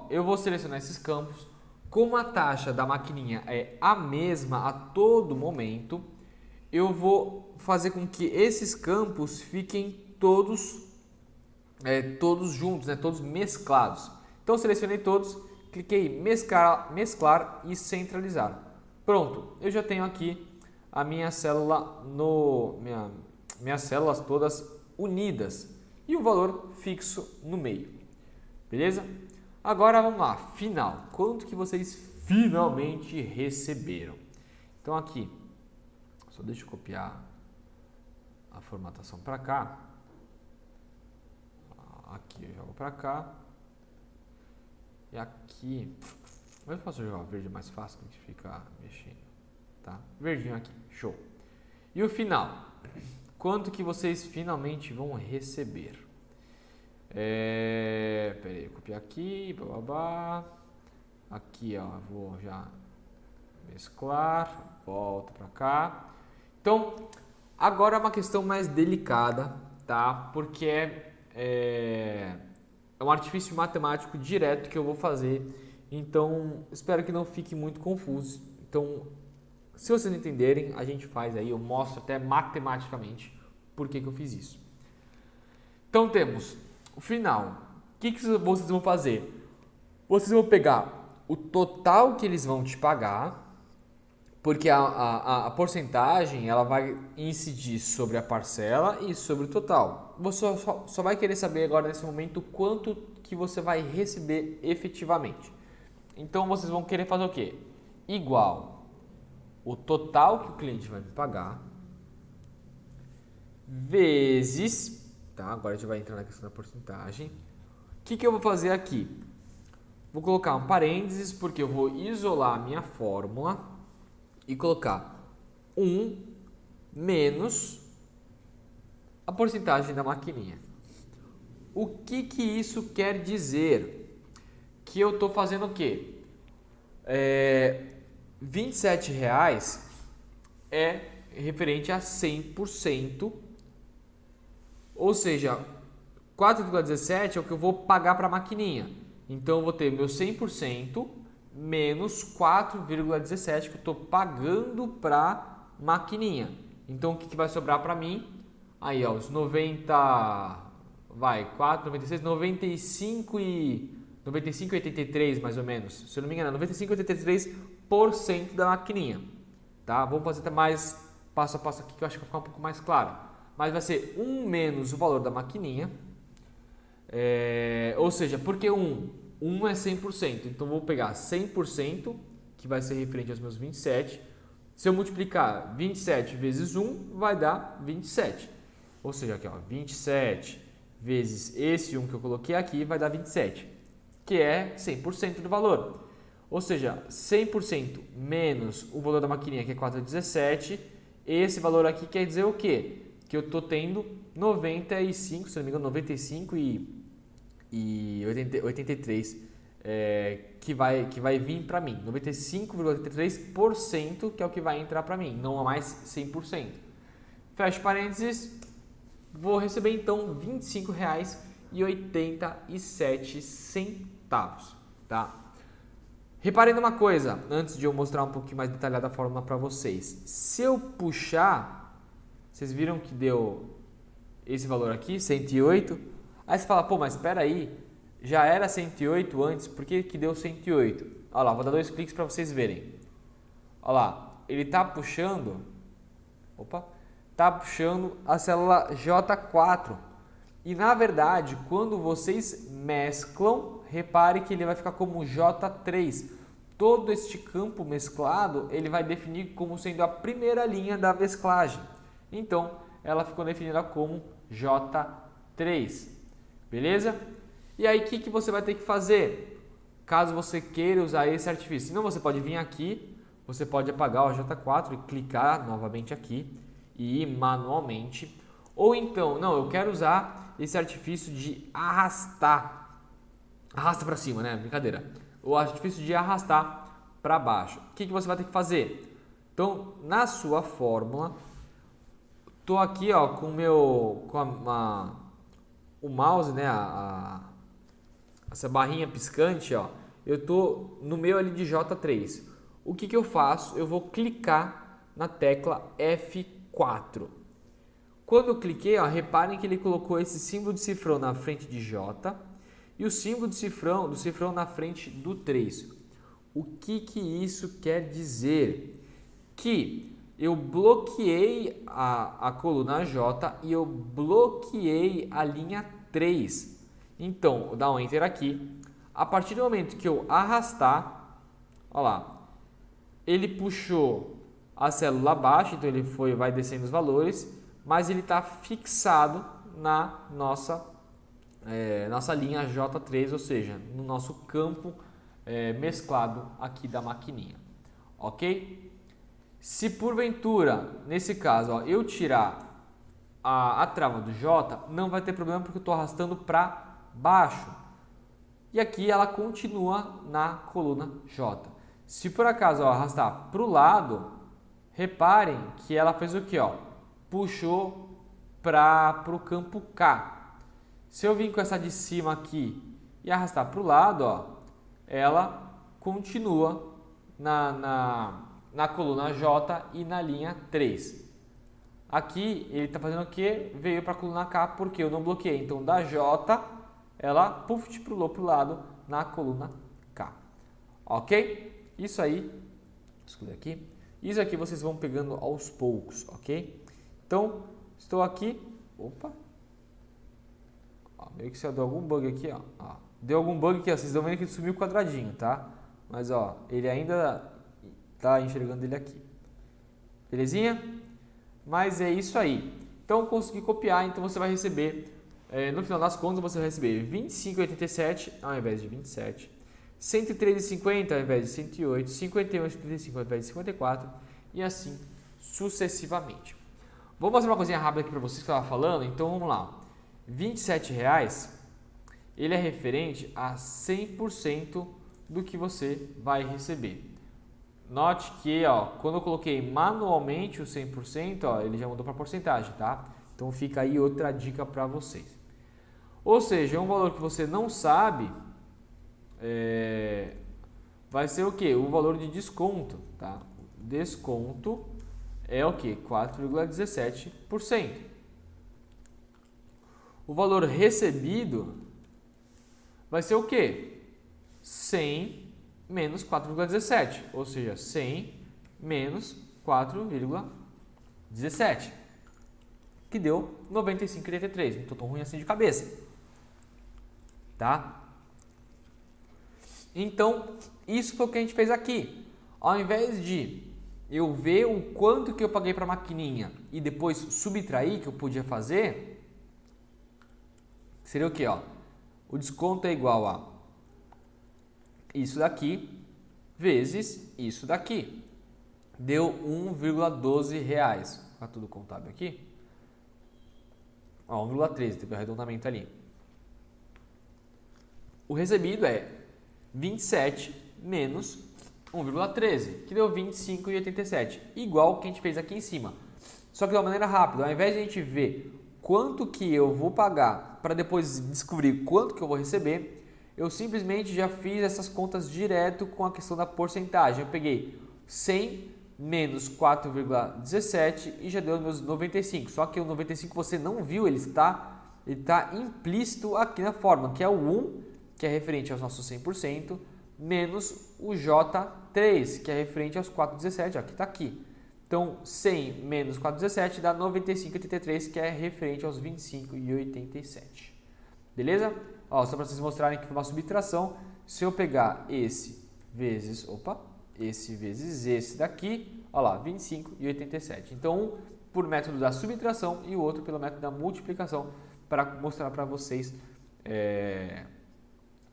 Eu vou selecionar esses campos. Como a taxa da maquininha é a mesma a todo momento, eu vou fazer com que esses campos fiquem todos juntos, né? Todos mesclados. Então, selecionei todos, cliquei em mesclar e centralizar. Pronto, eu já tenho aqui a minha célula, minhas células todas unidas e um valor fixo no meio. Beleza? Agora vamos lá, final. Quanto que vocês finalmente receberam. Então aqui, só deixa eu copiar a formatação para cá. Aqui eu jogo para cá. E aqui, eu posso jogar verde mais fácil do que ficar mexendo, tá? Verdinho aqui, show. E o final, quanto que vocês finalmente vão receber? Peraí, copiar aqui, bababá. Aqui, ó, vou já mesclar, volta para cá. Então, agora é uma questão mais delicada, tá? Porque é um artifício matemático direto que eu vou fazer. Então, espero que não fique muito confuso. Então, se vocês não entenderem, a gente faz aí, eu mostro até matematicamente por que eu fiz isso. Então, temos o final. O que vocês vão fazer? Vocês vão pegar o total que eles vão te pagar, porque a porcentagem ela vai incidir sobre a parcela e sobre o total. Você só vai querer saber agora nesse momento quanto que você vai receber efetivamente. Então vocês vão querer fazer o quê? Igual o total que o cliente vai me pagar vezes, tá? Agora a gente vai entrar na questão da porcentagem. O que eu vou fazer aqui? Vou colocar um parênteses porque eu vou isolar a minha fórmula e colocar 1 menos a porcentagem da maquininha. O que isso quer dizer? Que eu estou fazendo o quê? R$27 é referente a 100%, ou seja, 4,17 é o que eu vou pagar para a maquininha. Então, eu vou ter meu 100% menos 4,17 que eu estou pagando para a maquininha. Então, o que vai sobrar para mim? Aí, ó, os 90, vai, 4, 96, 95,83 mais ou menos. Se eu não me engano, 95,83% da maquininha. Tá? Vamos fazer até mais passo a passo aqui que eu acho que vai ficar um pouco mais claro. Mas vai ser 1 menos o valor da maquininha. Ou seja, porque 1 é 100%, então vou pegar 100%, que vai ser referente aos meus 27. Se eu multiplicar 27 vezes 1, vai dar 27. Ou seja, aqui ó, 27 vezes esse 1 que eu coloquei aqui, vai dar 27, que é 100% do valor. Ou seja, 100% menos o valor da maquininha, que é 4,17, esse valor aqui quer dizer o quê? Que eu estou tendo 95, se não me engano, 95 e 83 que vai vir para mim, 95,83% que é o que vai entrar para mim, não é mais 100%. Fecho parênteses, vou receber então R$ 25,87, tá? Reparem numa coisa, antes de eu mostrar um pouquinho mais detalhada a fórmula para vocês. Se eu puxar, vocês viram que deu esse valor aqui, 108. Aí você fala, pô, mas espera aí, já era 108 antes, por que deu 108? Olha lá, vou dar 2 cliques para vocês verem. Olha lá, ele está puxando, a célula J4. E na verdade, quando vocês mesclam, repare que ele vai ficar como J3. Todo este campo mesclado, ele vai definir como sendo a primeira linha da mesclagem. Então, ela ficou definida como J3. Beleza? E aí, o que você vai ter que fazer? Caso você queira usar esse artifício. Senão, você pode vir aqui, você pode apagar o J4 e clicar novamente aqui e ir manualmente. Ou então, não, eu quero usar esse artifício de arrastar. Arrasta para cima, né? Brincadeira. O artifício de arrastar para baixo. O que você vai ter que fazer? Então, na sua fórmula, estou aqui ó, com o mouse, né? Essa barrinha piscante, ó. Eu estou no meio ali de J3. O que eu faço? Eu vou clicar na tecla F4. Quando eu cliquei, ó, reparem que ele colocou esse símbolo de cifrão na frente de J e o símbolo de cifrão, do cifrão na frente do 3. O que isso quer dizer? Que eu bloqueei a coluna J e eu bloqueei a linha 3. Então, vou dar um Enter aqui. A partir do momento que eu arrastar, olha lá, ele puxou a célula abaixo, então ele vai descendo os valores, mas ele está fixado na nossa linha J3, ou seja, no nosso campo mesclado aqui da maquininha, ok? Se porventura, nesse caso, ó, eu tirar a trava do J, não vai ter problema porque eu estou arrastando para baixo. E aqui ela continua na coluna J. Se por acaso eu arrastar para o lado, reparem que ela fez o que? Puxou para o campo K. Se eu vir com essa de cima aqui e arrastar para o lado, ó, ela continua na coluna J e na linha 3. Aqui ele está fazendo o que? Veio para a coluna K porque eu não bloqueei. Então da J, ela pulou para o lado na coluna K. Ok? Isso aí, excluir aqui. Isso aqui vocês vão pegando aos poucos, ok? Então, estou aqui. Opa! Ó, meio que se deu algum bug aqui, ó. Deu algum bug aqui, ó. Vocês estão vendo que sumiu o quadradinho, tá? Mas, ó, ele ainda tá enxergando ele aqui. Belezinha? Mas é isso aí. Então, consegui copiar. Então, você vai receber, no final das contas, você vai receber 25,87 ao invés de 27. 103,50 ao invés de 108, 51,75 ao invés de 54 e assim sucessivamente. Vou mostrar uma coisinha rápida aqui para vocês que eu estava falando, então vamos lá. R$27, ele é referente a 100% do que você vai receber. Note que quando eu coloquei manualmente o 100%, ele já mudou para porcentagem, tá? Então fica aí outra dica para vocês. Ou seja, um valor que você não sabe, vai ser o que? O valor de desconto, tá? Desconto é o que? 4,17%. O valor recebido vai ser o que? 100 menos 4,17, ou seja, 100 menos 4,17, que deu 95,83. Não estou tão ruim assim de cabeça, tá? Então, isso foi o que a gente fez aqui. Ao invés de eu ver o quanto que eu paguei para a maquininha e depois subtrair, que eu podia fazer, seria o que? O desconto é igual a isso daqui vezes isso daqui. Deu R$1,12. Tá tudo contábil aqui? 1,13, teve um arredondamento ali. O recebido é 27 menos 1,13, que deu 25,87, igual que a gente fez aqui em cima. Só que de uma maneira rápida, ao invés de a gente ver quanto que eu vou pagar para depois descobrir quanto que eu vou receber, eu simplesmente já fiz essas contas direto com a questão da porcentagem. Eu peguei 100 menos 4,17 e já deu meus 95. Só que o 95 você não viu, ele está implícito aqui na fórmula, que é o 1, que é referente aos nossos 100%, menos o J3, que é referente aos 4,17, que está aqui. Então, 100 menos 4,17 dá 95,83, que é referente aos 25,87. Beleza? Só para vocês mostrarem que foi uma subtração, se eu pegar esse vezes esse daqui, olha lá, 25,87. Então, um por método da subtração e o outro pelo método da multiplicação, para mostrar para vocês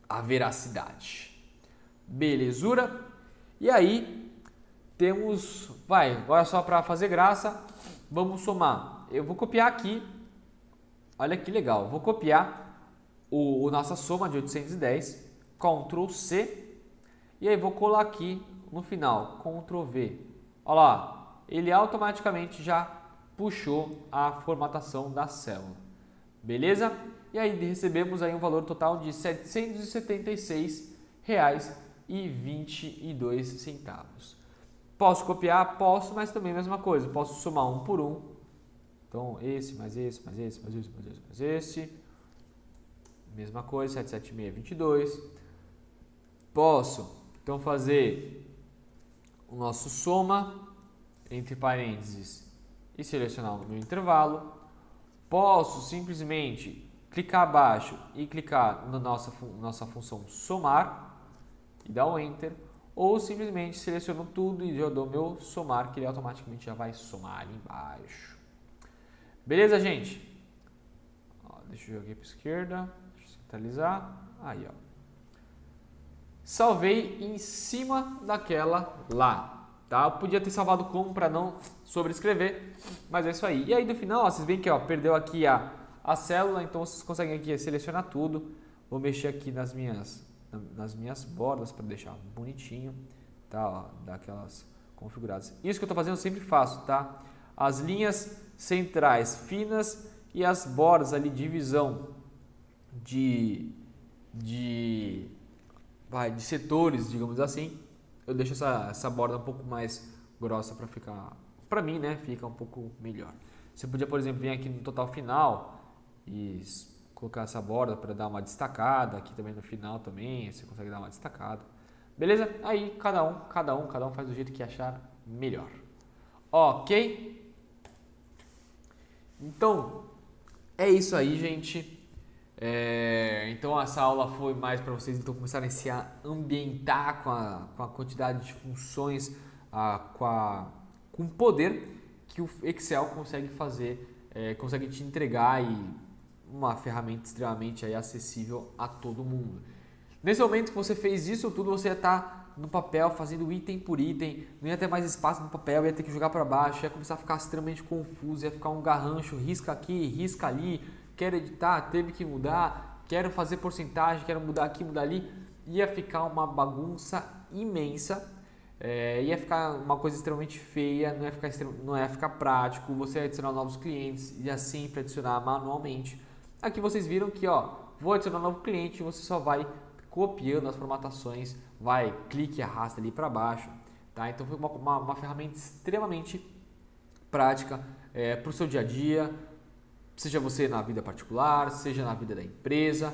a veracidade. Belezura? E aí, temos, agora só para fazer graça, vamos somar. Eu vou copiar aqui, olha que legal, vou copiar a nossa soma de 810, Ctrl C, e aí vou colar aqui no final, Ctrl V. Olha lá, ele automaticamente já puxou a formatação da célula. Beleza? E aí recebemos aí um valor total de R$ 776,22. Posso copiar? Posso, mas também a mesma coisa. Posso somar um por um. Então, esse, mais esse, mais esse, mais esse, mais esse, mais esse. Mesma coisa, 776,22. Posso, então, fazer o nosso soma, entre parênteses, e selecionar o meu intervalo. Posso simplesmente clicar abaixo e clicar na nossa função somar e dar o Enter. ou simplesmente seleciono tudo e já dou meu somar, que ele automaticamente já vai somar ali embaixo. Beleza, gente? Ó, deixa eu jogar aqui para a esquerda, deixa eu centralizar, aí ó. Salvei em cima daquela lá, tá? Eu podia ter salvado como para não sobrescrever, mas é isso aí. E aí no final, ó, vocês veem que ó, perdeu aqui a célula, então vocês conseguem aqui selecionar tudo. Vou mexer aqui nas minhas bordas para deixar bonitinho, tá? Ó, daquelas configuradas. Isso que eu estou fazendo eu sempre faço, tá? As linhas centrais finas e as bordas ali, divisão de setores, digamos assim, eu deixo essa borda um pouco mais grossa para ficar, para mim, né, fica um pouco melhor. Você podia, por exemplo, vir aqui no total final e colocar essa borda para dar uma destacada, aqui também no final também, você consegue dar uma destacada. Beleza? Aí cada um faz do jeito que achar melhor. Ok? Então, é isso aí, gente. Então essa aula foi mais para vocês então começarem a se ambientar com a quantidade de funções, com o poder que o Excel consegue fazer, consegue te entregar, e uma ferramenta extremamente aí acessível a todo mundo. Nesse momento que você fez isso tudo, você ia estar no papel fazendo item por item, não ia ter mais espaço no papel, ia ter que jogar para baixo, ia começar a ficar extremamente confuso, ia ficar um garrancho, risca aqui, risca ali, quero editar, teve que mudar, quero fazer porcentagem, quero mudar aqui, mudar ali, ia ficar uma bagunça imensa, ia ficar uma coisa extremamente feia, não ia ficar prático, você ia adicionar novos clientes, ia sempre adicionar manualmente. Aqui vocês viram que, ó, vou adicionar um novo cliente, você só vai copiando as formatações, vai, clique e arrasta ali para baixo, tá? Então foi uma ferramenta extremamente prática para o seu dia a dia, seja você na vida particular, seja na vida da empresa.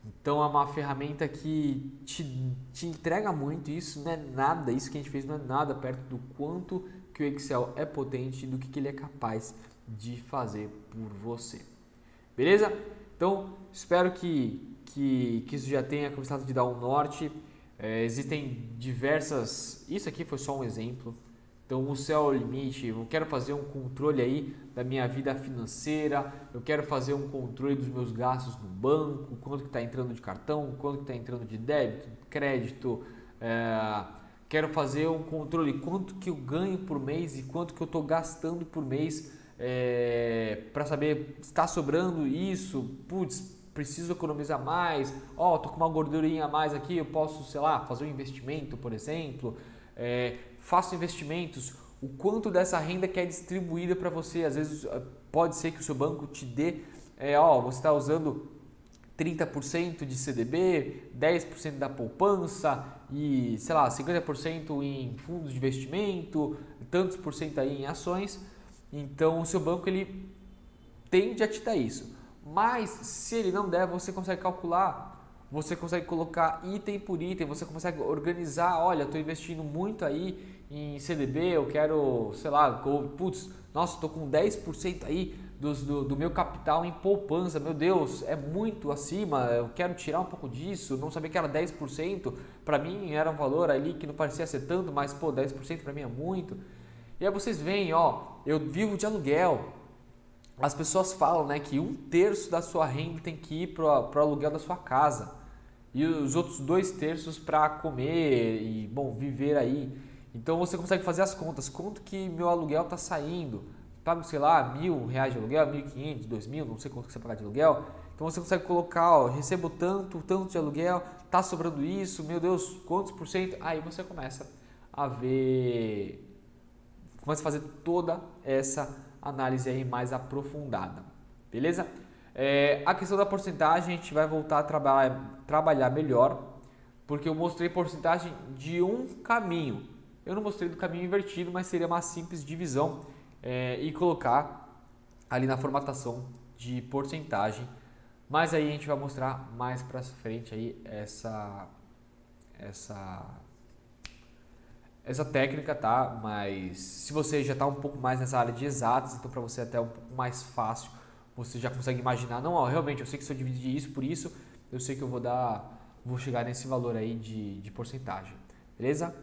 Então é uma ferramenta que te entrega muito. Isso não é nada, isso que a gente fez não é nada perto do quanto que o Excel é potente e do que ele é capaz de fazer por você. Beleza? Então espero que isso já tenha começado a te dar um norte. Existem diversas... Isso aqui foi só um exemplo. Então o céu é o limite. Eu quero fazer um controle aí da minha vida financeira. Eu quero fazer um controle dos meus gastos no banco. Quanto que está entrando de cartão, quanto que está entrando de débito, crédito. Quero fazer um controle quanto que eu ganho por mês e quanto que eu estou gastando por mês. Para saber se está sobrando isso. Putz, preciso economizar mais. Ó, tô com uma gordurinha a mais aqui. Eu posso, sei lá, fazer um investimento, por exemplo. Faço investimentos, o quanto dessa renda que é distribuída para você. Às vezes pode ser que o seu banco te dê, você está usando 30% de CDB, 10% da poupança e, sei lá, 50% em fundos de investimento, tantos por cento aí em ações. Então o seu banco ele tende a te dar isso. Mas se ele não der, você consegue calcular. Você consegue colocar item por item, você consegue organizar, olha, estou investindo muito aí em CDB, eu quero, sei lá, putz, nossa, estou com 10% aí do meu capital em poupança, meu Deus, é muito acima, eu quero tirar um pouco disso, não sabia que era 10%, para mim era um valor ali que não parecia ser tanto, mas pô, 10% para mim é muito. E aí vocês veem, ó, eu vivo de aluguel. As pessoas falam, né, que 1/3 da sua renda tem que ir para o aluguel da sua casa e os outros 2/3 para comer e, bom, viver aí. Então você consegue fazer as contas, quanto que meu aluguel está saindo, pago, sei lá, R$1.000 de aluguel, 1.500, 2.000, não sei quanto que você paga de aluguel. Então você consegue colocar, ó, recebo tanto de aluguel, tá sobrando isso, meu Deus, quantos por cento? Aí você começa a ver, começa a fazer toda essa análise aí mais aprofundada, beleza? A questão da porcentagem a gente vai voltar a trabalhar melhor, porque eu mostrei porcentagem de um caminho. Eu não mostrei do caminho invertido, mas seria uma simples divisão e colocar ali na formatação de porcentagem. Mas aí a gente vai mostrar mais para frente aí essa técnica, tá? Mas se você já está um pouco mais nessa área de exatas, então para você é até um pouco mais fácil, você já consegue imaginar, não, ó, realmente eu sei que se eu dividir isso por isso, eu sei que eu vou chegar nesse valor aí de porcentagem. beleza?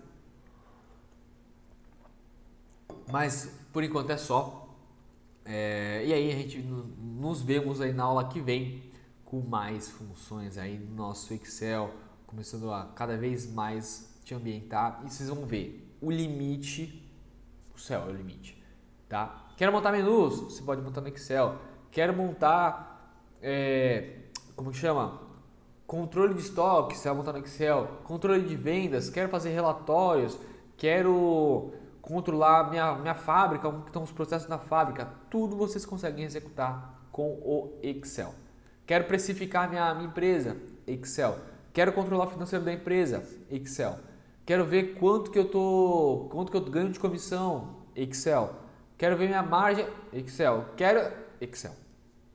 Mas por enquanto é só. E aí a gente nos vemos aí na aula que vem com mais funções aí no nosso Excel, começando a cada vez mais te ambientar e vocês vão ver o limite, o céu é o limite, tá? Quero montar menus? Você pode montar no Excel. Quero montar, como que chama? Controle de estoque, você vai montar no Excel. Controle de vendas, quero fazer relatórios, quero controlar minha fábrica, como estão os processos na fábrica. Tudo vocês conseguem executar com o Excel. Quero precificar minha empresa, Excel. Quero controlar o financeiro da empresa, Excel. Quero ver quanto que eu ganho de comissão, Excel. Quero ver minha margem, Excel. Excel,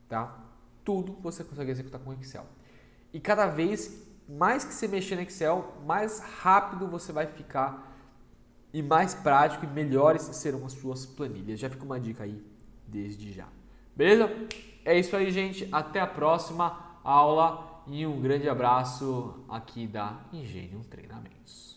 tá? Tudo você consegue executar com Excel. E cada vez mais que você mexer no Excel, mais rápido você vai ficar e mais prático e melhores serão as suas planilhas. Já fica uma dica aí desde já. Beleza? É isso aí, gente. Até a próxima aula e um grande abraço aqui da Engenho Treinamentos.